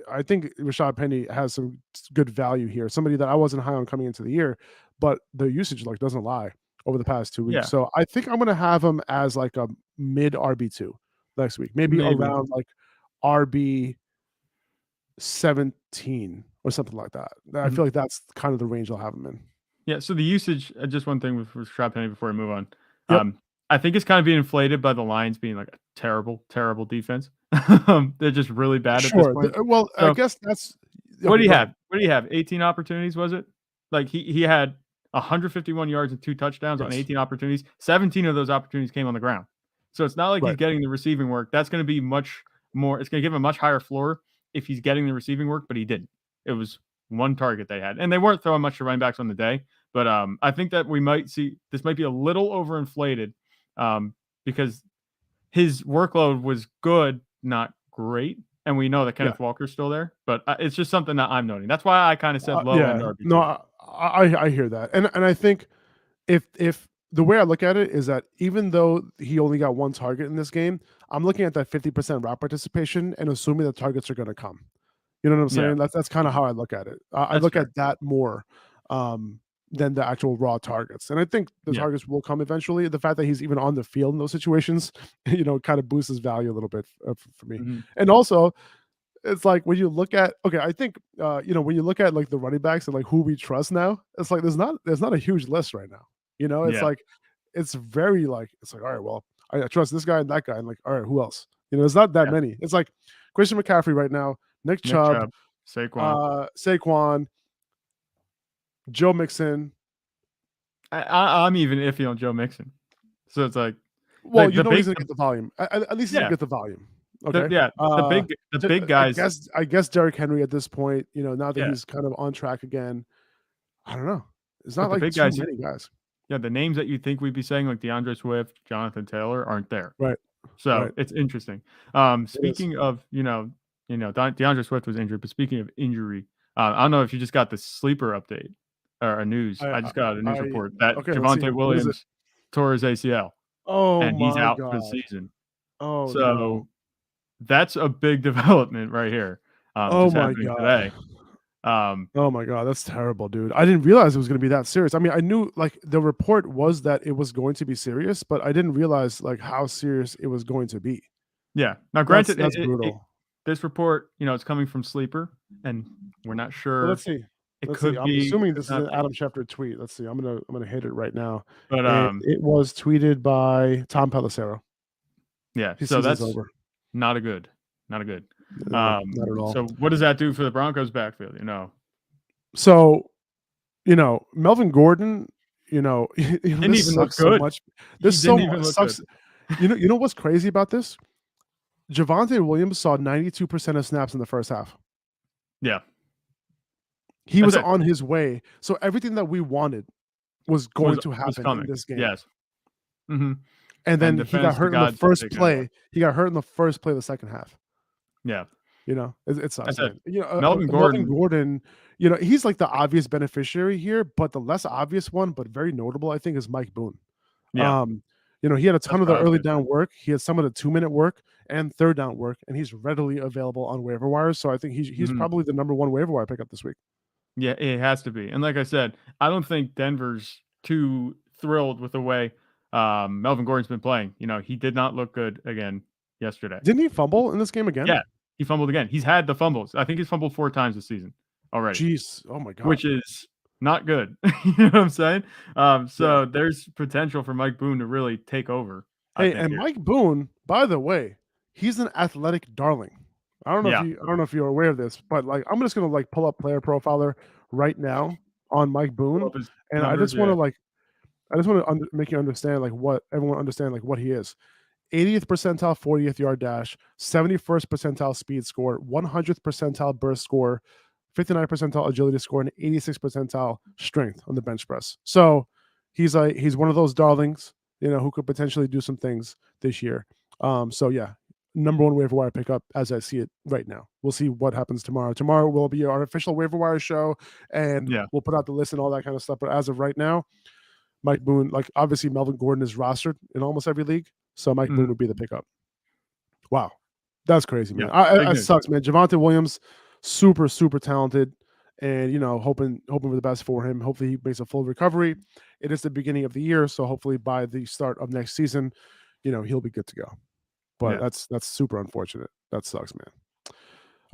Rashad Penny has some good value here. Somebody that I wasn't high on coming into the year, but the usage like doesn't lie over the past 2 weeks. Yeah. So I think I'm going to have him as like a mid RB2 next week, maybe around like RB 17 or something like that. I feel like that's kind of the range I'll have him in. Yeah. So the usage, just one thing with Rashad Penny before we move on. I think it's kind of being inflated by the Lions being like a terrible, terrible defense. They're just really bad at this point. Well, so, I guess that's what do you have? What do you have? 18 opportunities, was it? Like he had 151 yards and 2 touchdowns on 18 opportunities. 17 of those opportunities came on the ground. So it's not like he's getting the receiving work. That's going to be much more. It's going to give him a much higher floor if he's getting the receiving work, but he didn't. It was one target they had, and they weren't throwing much to running backs on the day. But I think that we might see this might be a little overinflated because his workload was good, not great. And we know that Kenneth Walker's still there, but it's just something that I'm noting. That's why I kind of said low end RB2. No, I hear that, and I think if the way I look at it is that even though he only got one target in this game, I'm looking at that 50% route participation and assuming the targets are going to come. You know what I'm saying? That's kind of how I look at it. I look at that more than the actual raw targets, and I think the targets will come eventually. The fact that he's even on the field in those situations, kind of boosts his value a little bit for me. Mm-hmm. And also, it's like when you look at I think when you look at like the running backs and like who we trust now, it's like there's not a huge list right now. It's like it's very like it's like all right, well I trust this guy and that guy, and like all right, who else? It's not that many. It's like Christian McCaffrey right now, Nick Chubb, Saquon, Joe Mixon. I'm even iffy on Joe Mixon, so it's like well he's gonna get the volume. At least he's gonna get the volume. Okay. The big guys. I guess Derrick Henry at this point, now that he's kind of on track again. I don't know. It's not like too many guys. Yeah, the names that you think we'd be saying, like DeAndre Swift, Jonathan Taylor, aren't there. Right. So it's interesting. Speaking of, DeAndre Swift was injured, but speaking of injury, I don't know if you just got the sleeper update or a news. I just got a news report that Javonte Williams tore his ACL. Oh, and he's out for the season. Oh, so that's a big development right here. Oh my God. Today. Oh my God, that's terrible, dude. I didn't realize it was going to be that serious. I mean, I knew like the report was that it was going to be serious, but I didn't realize like how serious it was going to be. Yeah. Now, granted, that's brutal. This report, it's coming from Sleeper, and we're not sure. Well, let's see. I'm assuming this is an Adam Schefter tweet. Let's see. I'm gonna hit it right now. But it was tweeted by Tom Pelissero. Yeah. So that's over. Not a good. Not at all. So what does that do for the Broncos backfield? So, Melvin Gordon, didn't even look good. So much. This so much sucks. You know what's crazy about this? Javonte Williams saw 92% of snaps in the first half. Yeah. He was on his way. So everything that we wanted was going to happen in this game. Yes. Mm-hmm. And then he got hurt in the first play. He got hurt in the first play of the second half. Yeah. It sucks. Melvin Gordon, he's like the obvious beneficiary here, but the less obvious one, but very notable, I think, is Mike Boone. Yeah. He had a ton of the early down work. He had some of the 2-minute work and third down work, and he's readily available on waiver wires. So I think he's probably the number one waiver wire pickup this week. Yeah, it has to be. And like I said, I don't think Denver's too thrilled with the way Melvin Gordon's been playing. He did not look good again yesterday. Didn't he fumble in this game again? Yeah, he fumbled again. He's had the fumbles. I think he's fumbled 4 times this season already. Jeez. Oh my God. Which is not good. You know what I'm saying? So there's potential for Mike Boone to really take over. Mike Boone, by the way, he's an athletic darling. I don't know if you're aware of this, but like I'm just gonna like pull up Player Profiler right now on Mike Boone, and I just want to make you understand like what everyone understand like what he is. 80th percentile 40th yard dash, 71st percentile speed score, 100th percentile burst score, 59th percentile agility score, and 86th percentile strength on the bench press. So he's one of those darlings, who could potentially do some things this year. Number one waiver wire pickup as I see it right now. We'll see what happens tomorrow. Tomorrow will be our official waiver wire show, and we'll put out the list and all that kind of stuff. But as of right now, Mike Boone, like obviously Melvin Gordon is rostered in almost every league, so Mike Boone would be the pickup. Wow, that's crazy, man. It sucks, man. Javonte Williams, super talented, and hoping for the best for him. Hopefully he makes a full recovery. It is the beginning of the year, so hopefully by the start of next season, he'll be good to go. But that's super unfortunate. That sucks, man.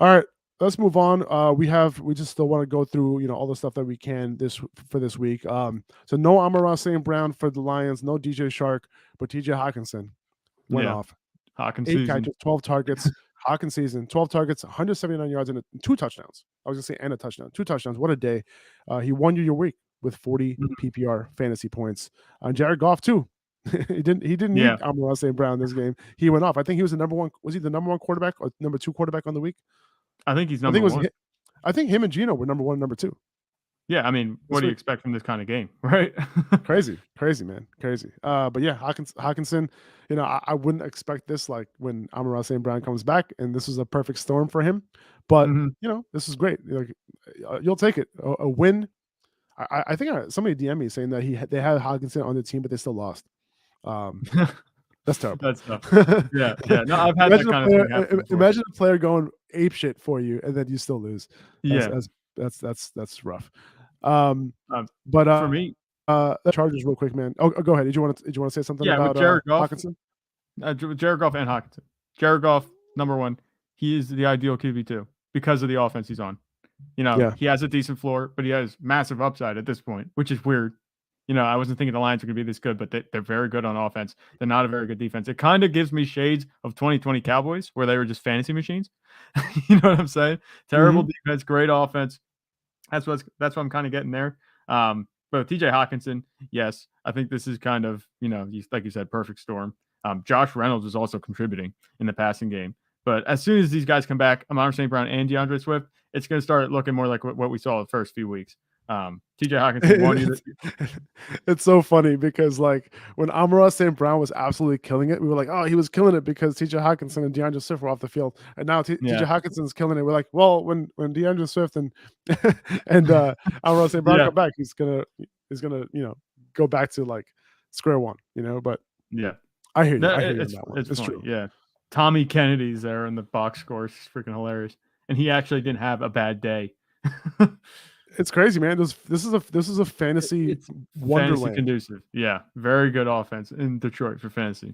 All right, let's move on. We just still want to go through all the stuff that we can for this week. So no Amari St. Brown for the Lions, no DJ Shark, but TJ Hawkinson went off. Hawkins 8 catches, 12 targets. Hawkins season, 12 targets, 179 yards, and 2 touchdowns. I was gonna say and a touchdown, 2 touchdowns. What a day! He won you your week with 40 PPR fantasy points. Jared Goff too. he didn't need Amon-Ra St. Brown this game. He went off. I think he was the number one. Was he the number one quarterback or number 2 quarterback on the week? I think he's I number think it was. one. I think him and Gino were number 1 and number 2. Yeah, I mean, what do you expect from this kind of game, right? Crazy, man, crazy. But yeah, Hawkinson, I wouldn't expect this like when Amari St. Brown comes back, and this was a perfect storm for him. But this is great. Like, you'll take it. A win. I think somebody DM'd me saying that they had Hawkinson on the team, but they still lost. That's terrible. That's tough. Yeah. No, I've had that kind of thing happen before. Imagine a player going ape shit for you, and then you still lose. That's rough. But for me, the Chargers, real quick, man. Oh, go ahead. Did you want to say something about Jared Goff, Hawkinson? Jared Goff and Hawkinson. Jared Goff, number 1. He is the ideal QB2 because of the offense he's on. He has a decent floor, but he has massive upside at this point, which is weird. I wasn't thinking the Lions were going to be this good, but they're very good on offense. They're not a very good defense. It kind of gives me shades of 2020 Cowboys, where they were just fantasy machines. You know what I'm saying? Terrible defense, great offense. That's what I'm kind of getting there. But with TJ Hawkinson, yes, I think this is kind of, like you said, perfect storm. Josh Reynolds is also contributing in the passing game. But as soon as these guys come back, Amari St. Brown and Deandre Swift, it's going to start looking more like what we saw the first few weeks. TJ Hawkinson won. It's so funny because like when Amari St. Brown was absolutely killing it, we were like, oh, he was killing it because TJ Hawkinson and DeAndre Swift were off the field, and now TJ Hawkinson's killing it. We're like, well, when DeAndre Swift and Amari St. Brown come back, he's gonna go back to like square one, But I hear you. I hear you on that one. It's true. Yeah, Tommy Kennedy's there in the box score. It's freaking hilarious, and he actually didn't have a bad day. It's crazy, man. This is a fantasy wonderland. Fantasy conducive. Yeah, very good offense in Detroit for fantasy.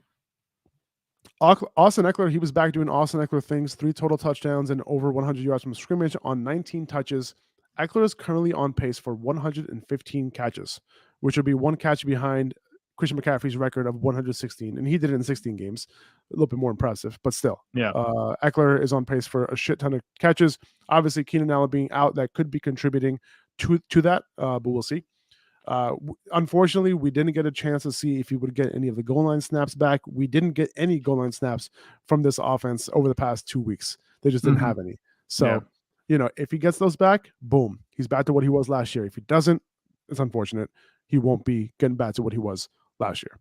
Austin Eckler, he was back doing Austin Eckler things. 3 total touchdowns and over 100 yards from scrimmage on 19 touches. Eckler is currently on pace for 115 catches, which would be 1 catch behind Christian McCaffrey's record of 116, and he did it in 16 games. A little bit more impressive, but still. Yeah. Eckler is on pace for a shit ton of catches. Obviously, Keenan Allen being out, that could be contributing to that, but we'll see. Unfortunately, we didn't get a chance to see if he would get any of the goal line snaps back. We didn't get any goal line snaps from this offense over the past 2 weeks. They just didn't have any. So, if he gets those back, boom, he's back to what he was last year. If he doesn't, it's unfortunate. He won't be getting back to what he was last year.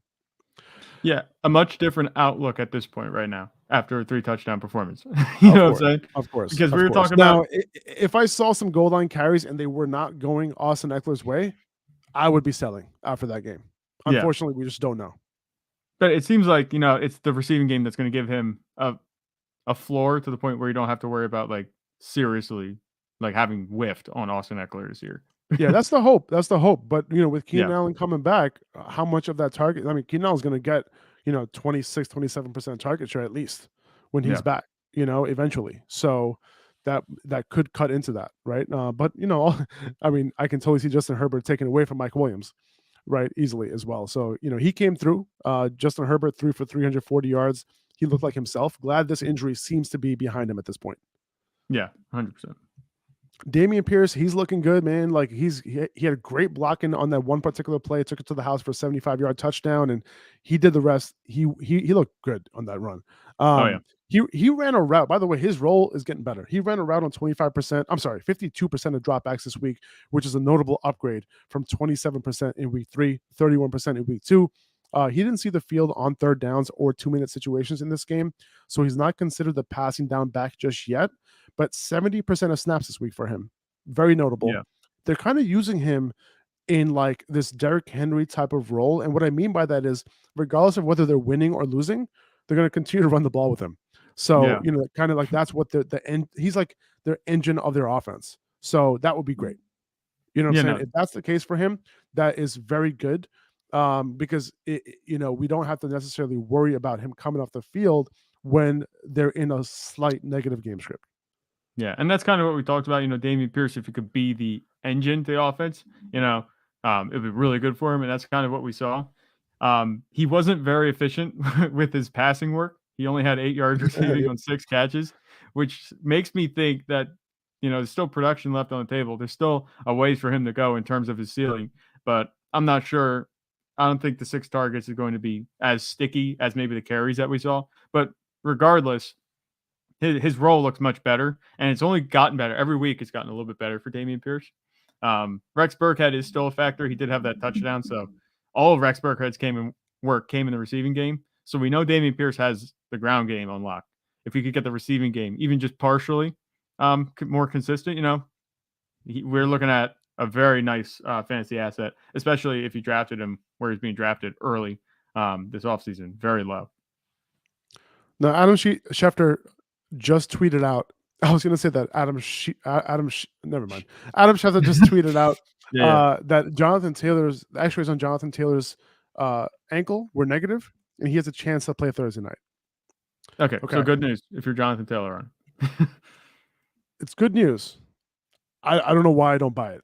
Yeah, a much different outlook at this point right now after a 3 touchdown performance. You know what I'm saying? Of course. Because we were talking about if I saw some goal line carries and they were not going Austin Eckler's way, I would be selling after that game. Unfortunately, we just don't know. But it seems like, it's the receiving game that's going to give him a floor to the point where you don't have to worry about seriously having whiffed on Austin Eckler this year. Yeah, that's the hope. But with Keenan Allen coming back, how much of that target? I mean, Keenan Allen's going to get 26, 27% target share at least when he's back. Eventually. So that could cut into that, right? But I mean, I can totally see Justin Herbert taken away from Mike Williams, right, easily as well. So he came through. Justin Herbert threw for 340 yards. He looked like himself. Glad this injury seems to be behind him at this point. Yeah, 100%. Damien Pierce, he's looking good, man. Like he had a great blocking on that one particular play, took it to the house for a 75-yard touchdown, and he did the rest. He looked good on that run. He ran a route. By the way, his role is getting better. He ran a route on 52% of dropbacks this week, which is a notable upgrade from 27% in week 3, 31% in week 2. He didn't see the field on 3rd downs or 2-minute situations in this game, so he's not considered the passing down back just yet. But 70% of snaps this week for him. Very notable. Yeah. They're kind of using him in this Derrick Henry type of role. And what I mean by that is, regardless of whether they're winning or losing, they're going to continue to run the ball with him. So, kind of that's what the end. He's like their engine of their offense. So that would be great. You know what I'm saying? If that's the case for him, that is very good. Because we don't have to necessarily worry about him coming off the field when they're in a slight negative game script. Yeah, and that's kind of what we talked about. Damien Pierce, if he could be the engine to the offense, it would be really good for him, and that's kind of what we saw. He wasn't very efficient with his passing work. He only had 8 yards receiving on 6 catches, which makes me think that, there's still production left on the table. There's still a ways for him to go in terms of his ceiling, but I'm not sure. I don't think the 6 targets is going to be as sticky as maybe the carries that we saw. But regardless, his role looks much better, and it's only gotten better every week. It's gotten a little bit better for Damien Pierce. Rex Burkhead is still a factor. He did have that touchdown, so all of Rex Burkhead's came in the receiving game. So we know Damien Pierce has the ground game unlocked. If we could get the receiving game, even just partially more consistent, we're looking at a very nice fantasy asset, especially if you drafted him where he's being drafted early this offseason, very low. Now, Adam Schefter just tweeted out. I was going to say that never mind. Adam Schefter just tweeted out that Jonathan Taylor's X-rays on Jonathan Taylor's ankle were negative, and he has a chance to play Thursday night. Okay. So good news if you're Jonathan Taylor on. It's good news. I don't know why I don't buy it.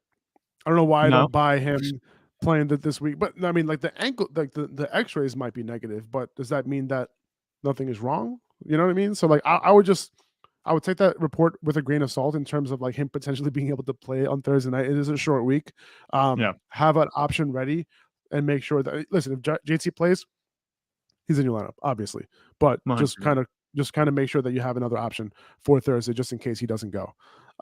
I don't know why I don't buy him playing this week. But I mean, like the ankle, like the X-rays might be negative, but does that mean that nothing is wrong? You know what I mean? So like I would take that report with a grain of salt in terms of like him potentially being able to play on Thursday night. It is a short week. Have an option ready and make sure that, listen, if JT plays, he's in your lineup, obviously, but 100%. just kind of make sure that you have another option for Thursday, just in case he doesn't go.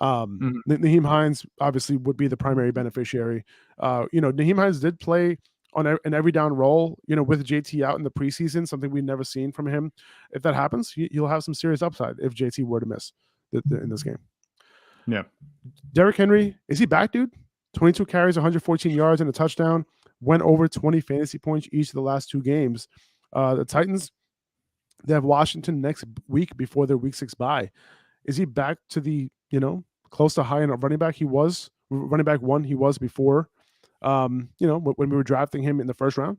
Nahim Heinz obviously would be the primary beneficiary. Nahim Heinz did play on an every down role, with JT out in the preseason, something we've never seen from him. If that happens, you'll have some serious upside if JT were to miss in this game. Yeah. Derrick Henry, is he back, dude? 22 carries, 114 yards and a touchdown, went over 20 fantasy points each of the last two games. The Titans, they have Washington next week before their week 6 bye. Is he back to the, close to high end running back running back one he was before, when we were drafting him in the first round?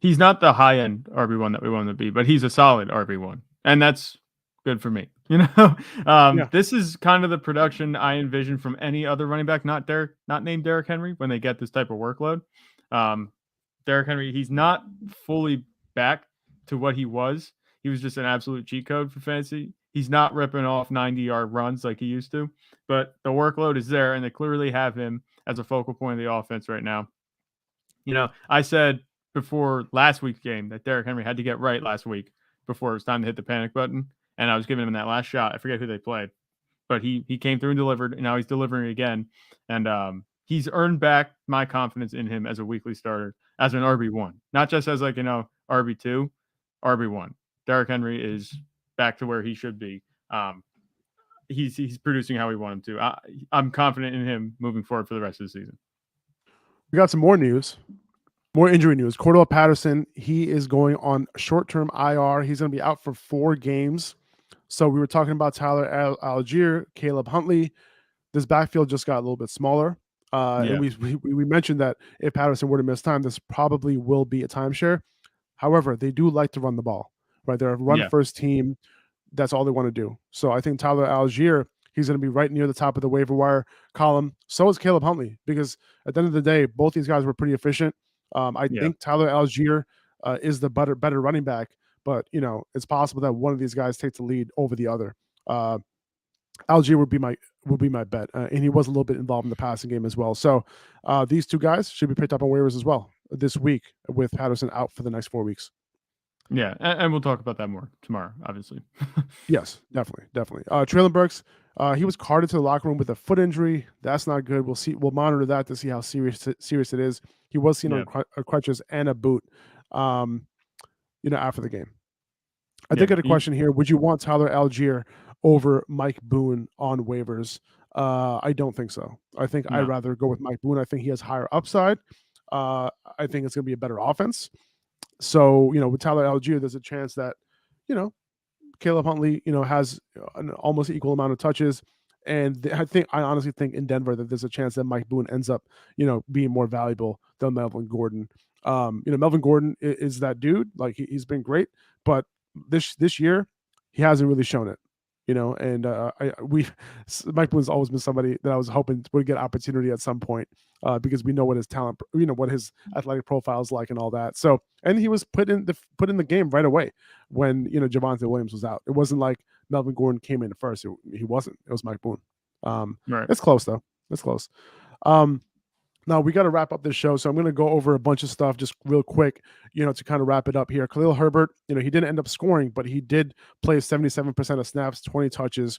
He's not the high end RB1 that we want him to be, but he's a solid RB1. And that's good for me. This is kind of the production I envision from any other running back, not named Derrick Henry, when they get this type of workload. Derrick Henry, he's not fully back to what he was. He was just an absolute cheat code for fantasy. He's not ripping off 90-yard runs like he used to, but the workload is there, and they clearly have him as a focal point of the offense right now. I said before last week's game that Derrick Henry had to get right last week before it was time to hit the panic button, and I was giving him that last shot. I forget who they played, but he came through and delivered, and now he's delivering again, and he's earned back my confidence in him as a weekly starter, as an RB1, not just as RB2, RB1. Derrick Henry is back to where he should be. He's producing how we want him to. I'm confident in him moving forward for the rest of the season. We got some more injury news. Cordell Patterson, he is going on short-term IR. He's going to be out for 4 games. So we were talking about Tyler Algier, Caleb Huntley. This backfield just got a little bit smaller. And we mentioned that if Patterson were to miss time, this probably will be a timeshare. However, they do like to run the ball, right? They're a run-first team. That's all they want to do. So I think Tyler Algier, he's going to be right near the top of the waiver wire column. So is Caleb Huntley, because at the end of the day, both these guys were pretty efficient. I think Tyler Algier is the better running back, but it's possible that one of these guys takes the lead over the other. Algier would be my bet, and he was a little bit involved in the passing game as well. So these two guys should be picked up on waivers as well this week, with Patterson out for the next 4 weeks. Yeah, and we'll talk about that more tomorrow, obviously. Yes, definitely. Treylon Burks, he was carted to the locker room with a foot injury. That's not good. We'll monitor that to see how serious it is. He was seen on crutches and a boot, after the game. I did get a question here. Would you want Tyler Algier over Mike Boone on waivers? I don't think so. I think I'd rather go with Mike Boone. I think he has higher upside. I think it's going to be a better offense. So, with Tyler Algier, there's a chance that, Caleb Huntley, has an almost equal amount of touches. And I honestly think in Denver that there's a chance that Mike Boone ends up, being more valuable than Melvin Gordon. Melvin Gordon is that dude. Like he's been great, but this year he hasn't really shown it. Mike Boone's always been somebody that I was hoping would get opportunity at some point, because we know what his talent, what his athletic profile is like and all that. So, and he was put in the game right away when, Javonte Williams was out. It wasn't like Melvin Gordon came in first. He wasn't. It was Mike Boone. Right. It's close though. It's close. Now we got to wrap up this show, so I'm going to go over a bunch of stuff just real quick, to kind of wrap it up here. Khalil Herbert, he didn't end up scoring, but he did play 77% of snaps, 20 touches.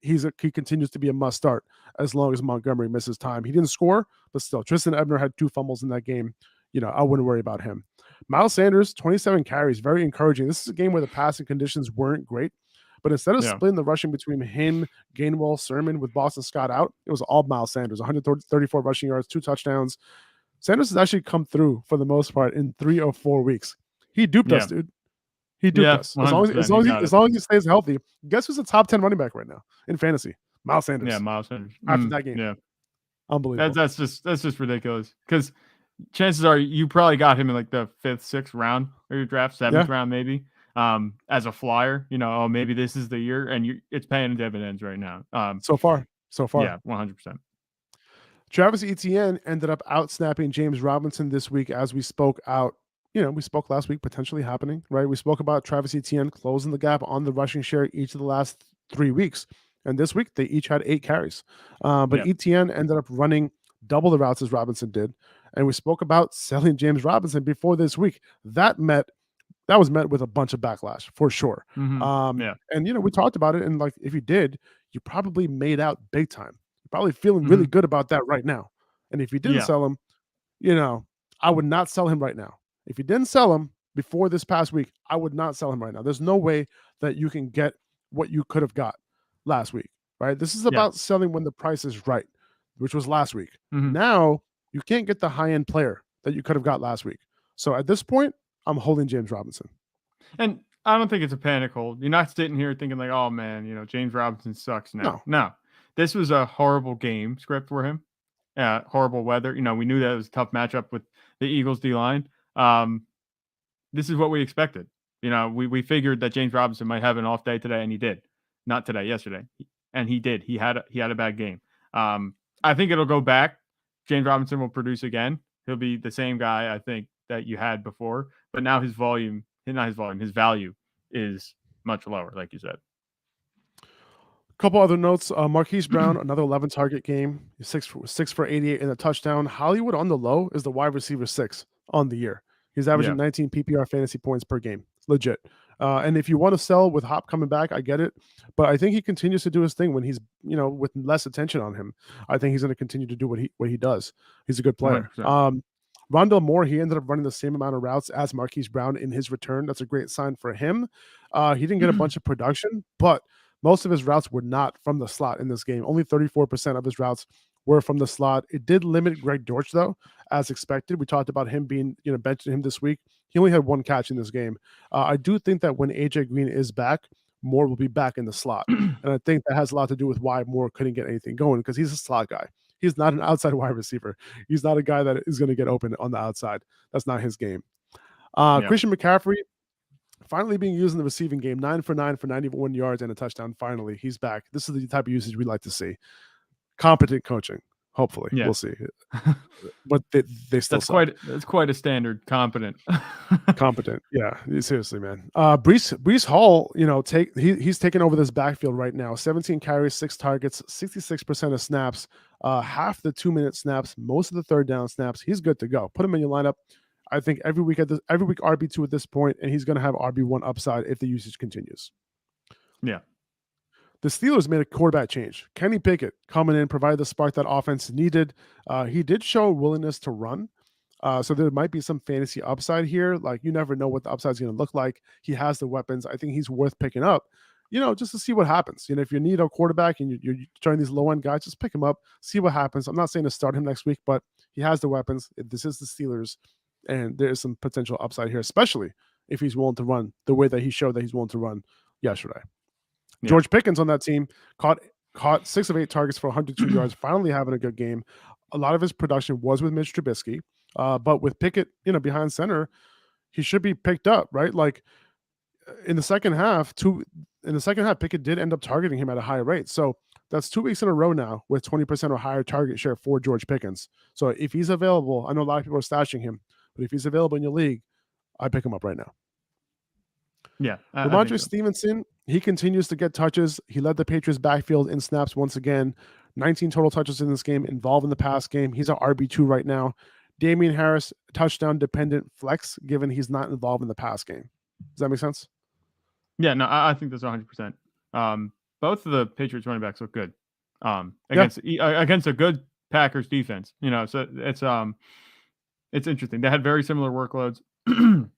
He continues to be a must start as long as Montgomery misses time. He didn't score, but still, Tristan Ebner had 2 fumbles in that game. I wouldn't worry about him. Miles Sanders, 27 carries, very encouraging. This is a game where the passing conditions weren't great. But instead of splitting the rushing between him, Gainwell, Sermon with Boston Scott out, it was all Miles Sanders, 134 rushing yards, 2 touchdowns. Sanders has actually come through for the most part in 3 or 4 weeks. He duped us, dude. He duped us. As long as he stays healthy, guess who's a top 10 running back right now in fantasy? Miles Sanders. Yeah, Miles Sanders. After that game. Yeah. Unbelievable. That's just ridiculous. Because chances are you probably got him in like the 5th, 6th round of your draft, 7th round maybe. As a flyer, maybe this is the year, and it's paying dividends right now. So far. Yeah, 100%. Travis Etienne ended up out-snapping James Robinson this week as we spoke out. We spoke last week, potentially happening, right? We spoke about Travis Etienne closing the gap on the rushing share each of the last 3 weeks. And this week, they each had 8 carries. But Etienne ended up running double the routes as Robinson did. And we spoke about selling James Robinson before this week. That was met with a bunch of backlash for sure. And we talked about it, and like if you did, you probably made out big time. You're probably feeling really good about that right now. And if you didn't sell him, I would not sell him right now. If you didn't sell him before this past week, I would not sell him right now. There's no way that you can get what you could have got last week, right? This is about selling when the price is right, which was last week. Now you can't get the high-end player that you could have got last week. So at this point, I'm holding James Robinson. And I don't think it's a panic hold. You're not sitting here thinking like, oh man, James Robinson sucks now. No. This was a horrible game script for him. Horrible weather. We knew that it was a tough matchup with the Eagles D-line. This is what we expected. We figured that James Robinson might have an off day today, and he did. Not today, yesterday. And he did. He had a bad game. I think it'll go back. James Robinson will produce again. He'll be the same guy, I think, that you had before. But now his value is much lower, like you said. A couple other notes. Marquis Brown, another 11 target game. 6 for 88 in a touchdown. Hollywood on the low is the wide receiver 6 on the year. He's averaging 19 PPR fantasy points per game. Legit. And if you want to sell with Hop coming back, I get it. But I think he continues to do his thing when he's, with less attention on him. I think he's going to continue to do what he does. He's a good player. Rondell Moore, he ended up running the same amount of routes as Marquis Brown in his return. That's a great sign for him. He didn't get a bunch of production, but most of his routes were not from the slot in this game. Only 34% of his routes were from the slot. It did limit Greg Dortch, though, as expected. We talked about him being, benching him this week. He only had 1 catch in this game. I do think that when AJ Green is back, Moore will be back in the slot. And I think that has a lot to do with why Moore couldn't get anything going, because he's a slot guy. He's not an outside wide receiver. He's not a guy that is going to get open on the outside. That's not his game. Christian McCaffrey, finally being used in the receiving game, 9 for 9 for 91 yards and a touchdown. Finally, he's back. This is the type of usage we like to see. Competent coaching, hopefully. We'll see. But they still that's quite a standard. Competent. Competent. Yeah, seriously, man. Breece Hall, he's taking over this backfield right now. 17 carries, 6 targets, 66% of snaps, half the 2-minute snaps, most of the third down snaps. He's good to go. Put him in your lineup. I think every week RB2 at this point, and he's going to have RB1 upside if the usage continues. Yeah. The Steelers made a quarterback change. Kenny Pickett coming in, provided the spark that offense needed. He did show a willingness to run. So there might be some fantasy upside here. Like, you never know what the upside is going to look like. He has the weapons. I think he's worth picking up, just to see what happens. If you need a quarterback and you're trying these low-end guys, just pick him up, see what happens. I'm not saying to start him next week, but he has the weapons. This is the Steelers, and there is some potential upside here, especially if he's willing to run the way that he showed that he's willing to run yesterday. Yeah. George Pickens on that team caught 6 of 8 targets for 102 yards, finally having a good game. A lot of his production was with Mitch Trubisky, but with Pickett, behind center, he should be picked up, right? Like in the second half, Pickett did end up targeting him at a high rate. So that's 2 weeks in a row now with 20% or higher target share for George Pickens. So if he's available, I know a lot of people are stashing him, but if he's available in your league, I pick him up right now. Yeah. Ramondre Stevenson, he continues to get touches. He led the Patriots backfield in snaps once again. 19 total touches in this game, involved in the pass game. He's our RB2 right now. Damian Harris, touchdown dependent flex, given he's not involved in the pass game. Does that make sense? Yeah, no, I think that's 100%. Both of the Patriots running backs look good against a good Packers defense. So it's interesting. They had very similar workloads. You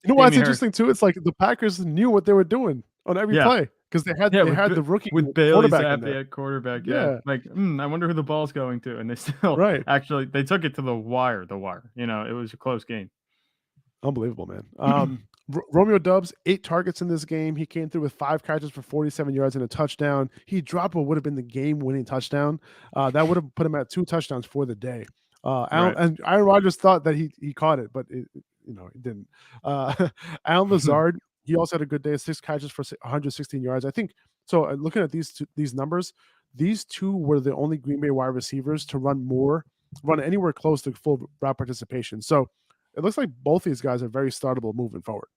know what's interesting too? It's like the Packers knew what they were doing on every play because they had the rookie with Bailey Zappi at quarterback. Yeah. Like I wonder who the ball's going to, and they still actually they took it to the wire. It was a close game. Unbelievable, man. Romeo Doubs, 8 targets in this game. He came through with 5 catches for 47 yards and a touchdown. He dropped what would have been the game-winning touchdown. That would have put him at 2 touchdowns for the day. And Aaron Rodgers thought that he caught it, but he didn't. Alan Lazard, he also had a good day. 6 catches for 116 yards. I think so. Looking at these numbers, these 2 were the only Green Bay wide receivers to run anywhere close to full route participation. So it looks like both these guys are very startable moving forward.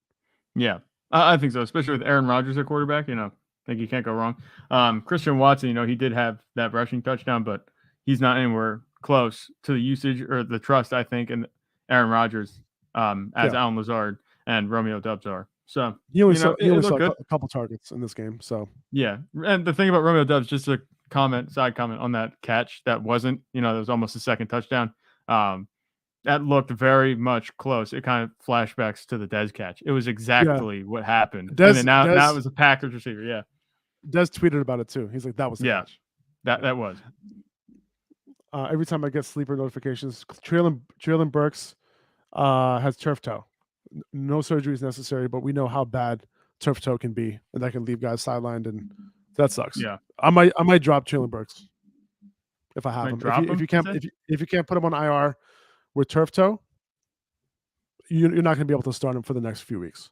Yeah, I think so, especially with Aaron Rodgers at quarterback. I think you can't go wrong. Christian Watson, he did have that rushing touchdown, but he's not anywhere close to the usage or the trust, I think, in Aaron Rodgers as Alan Lazard and Romeo Doubs are. So he only saw a couple targets in this game. So yeah, and the thing about Romeo Doubs, just a side comment on that catch that wasn't, that was almost a second touchdown. That looked very much close. It kind of flashbacks to the Dez catch. It was exactly what happened. Now it was a Packers receiver. Yeah. Dez tweeted about it too. He's like, that was the catch. That was. Every time I get sleeper notifications, Treylon Burks has turf toe. No surgery is necessary, but we know how bad turf toe can be, and that can leave guys sidelined, and that sucks. Yeah. I might drop Treylon Burks if I have him. If you can't put him on IR with turf toe, you're not going to be able to start him for the next few weeks.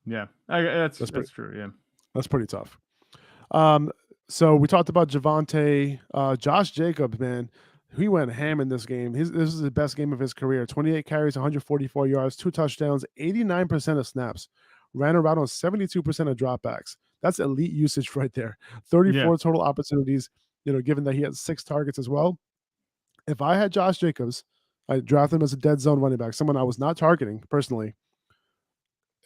Yeah, that's true. Yeah, that's pretty tough. So we talked about Javonte, Josh Jacobs, man. He went ham in this game. This is the best game of his career. 28 carries, 144 yards, 2 touchdowns, 89% of snaps. Ran around on 72% of dropbacks. That's elite usage right there. 34 total opportunities, given that he had 6 targets as well. If I had Josh Jacobs, I'd draft him as a dead zone running back, someone I was not targeting personally.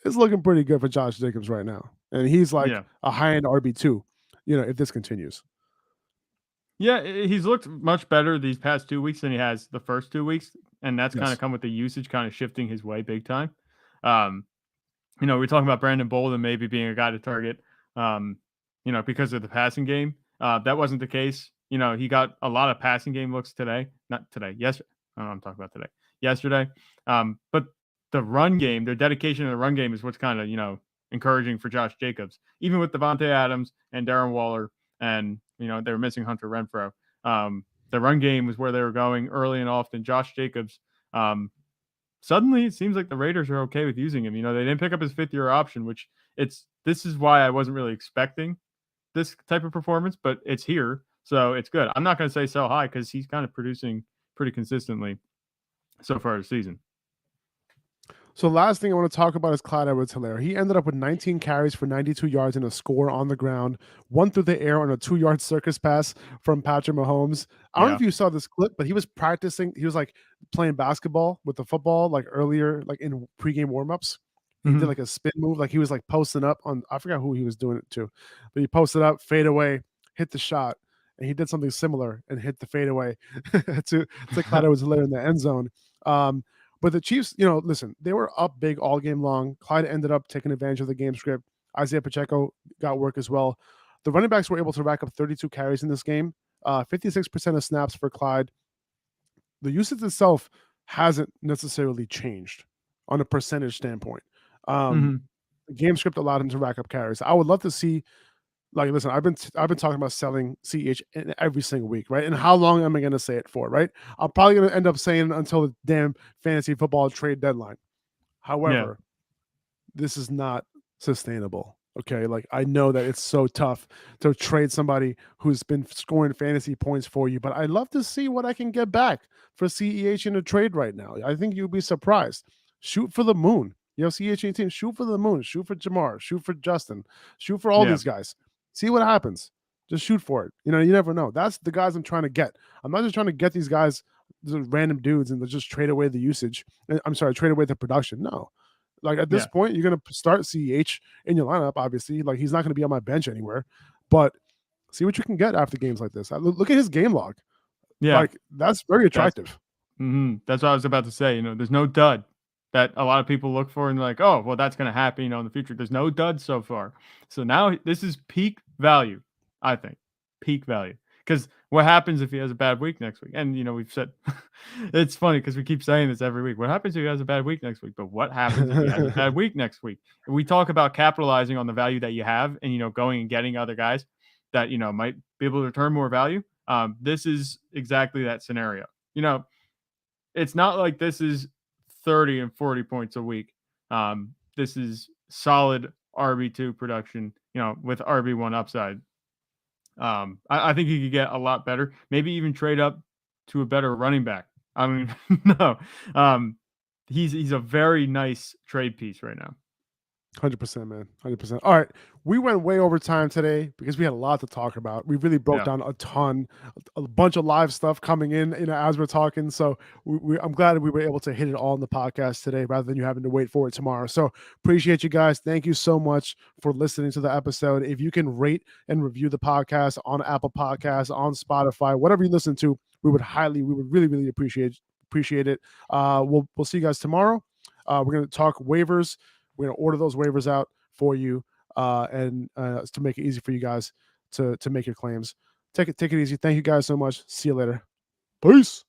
It's looking pretty good for Josh Jacobs right now. And he's like a high-end RB2, if this continues. Yeah, he's looked much better these past 2 weeks than he has the first 2 weeks, and that's kind of come with the usage kind of shifting his way big time. We're talking about Brandon Bolden maybe being a guy to target, because of the passing game. That wasn't the case. He got a lot of passing game looks today. Not today, yesterday. I don't know what I'm talking about today. Yesterday. But the run game, their dedication to the run game is what's kind of, encouraging for Josh Jacobs. Even with Devontae Adams and Darren Waller and, they were missing Hunter Renfrow. The run game was where they were going early and often. Josh Jacobs, suddenly it seems like the Raiders are okay with using him. They didn't pick up his 5th-year option, which this is why I wasn't really expecting this type of performance, but it's here. So it's good. I'm not going to say sell high because he's kind of producing pretty consistently so far this season. So last thing I want to talk about is Clyde Edwards-Helaire. He ended up with 19 carries for 92 yards and a score on the ground, 1 through the air on a 2-yard circus pass from Patrick Mahomes. I don't know if you saw this clip, but he was practicing. He was like playing basketball with the football, like earlier, like in pregame warmups. He did like a spin move, like he was like posting up on, I forgot who he was doing it to, but he posted up, fade away, hit the shot, and he did something similar and hit the fadeaway to Clyde Edwards-Helaire in the end zone. But the Chiefs, listen, they were up big all game long. Clyde ended up taking advantage of the game script. Isaiah Pacheco got work as well. The running backs were able to rack up 32 carries in this game, 56% of snaps for Clyde. The usage itself hasn't necessarily changed on a percentage standpoint. The game script allowed him to rack up carries. I would love to see, like, listen, I've been talking about selling CEH every single week, right? And how long am I going to say it for, right? I'm probably going to end up saying it until the damn fantasy football trade deadline. However, this is not sustainable, okay? Like, I know that it's so tough to trade somebody who's been scoring fantasy points for you, but I'd love to see what I can get back for CEH in a trade right now. I think you'll be surprised. Shoot for the moon. CEH team, shoot for the moon. Shoot for Jamar. Shoot for Justin. Shoot for all these guys. See what happens. Just shoot for it. You never know. That's the guys I'm trying to get. I'm not just trying to get these guys, these random dudes, and just trade away the usage. I'm sorry, trade away the production. No. Like at this point, you're going to start CEH in your lineup, obviously. Like he's not going to be on my bench anywhere. But see what you can get after games like this. Look at his game log. Yeah. Like that's very attractive. That's what I was about to say. There's no dud that a lot of people look for and like, oh, well, that's going to happen, in the future. There's no dud so far. So now this is peak value, I think. Peak value. Because what happens if he has a bad week next week? And, we've said, it's funny because we keep saying this every week. What happens if he has a bad week next week? But what happens if he has a bad week next week? And we talk about capitalizing on the value that you have and, going and getting other guys that, might be able to return more value. This is exactly that scenario. It's not like this is 30 and 40 points a week. This is solid RB2 production, with RB1 upside. I think he could get a lot better, maybe even trade up to a better running back. I don't even know. He's a very nice trade piece right now. 100%, man. 100%. All right. We went way over time today because we had a lot to talk about. We really broke down a ton, a bunch of live stuff coming in, as we're talking. So I'm glad that we were able to hit it all in the podcast today rather than you having to wait for it tomorrow. So appreciate you guys. Thank you so much for listening to the episode. If you can rate and review the podcast on Apple Podcasts, on Spotify, whatever you listen to, we would really, really appreciate it. We'll see you guys tomorrow. We're going to talk waivers. We're going to order those waivers out for you and to make it easy for you guys to make your claims. Take it easy. Thank you guys so much. See you later. Peace.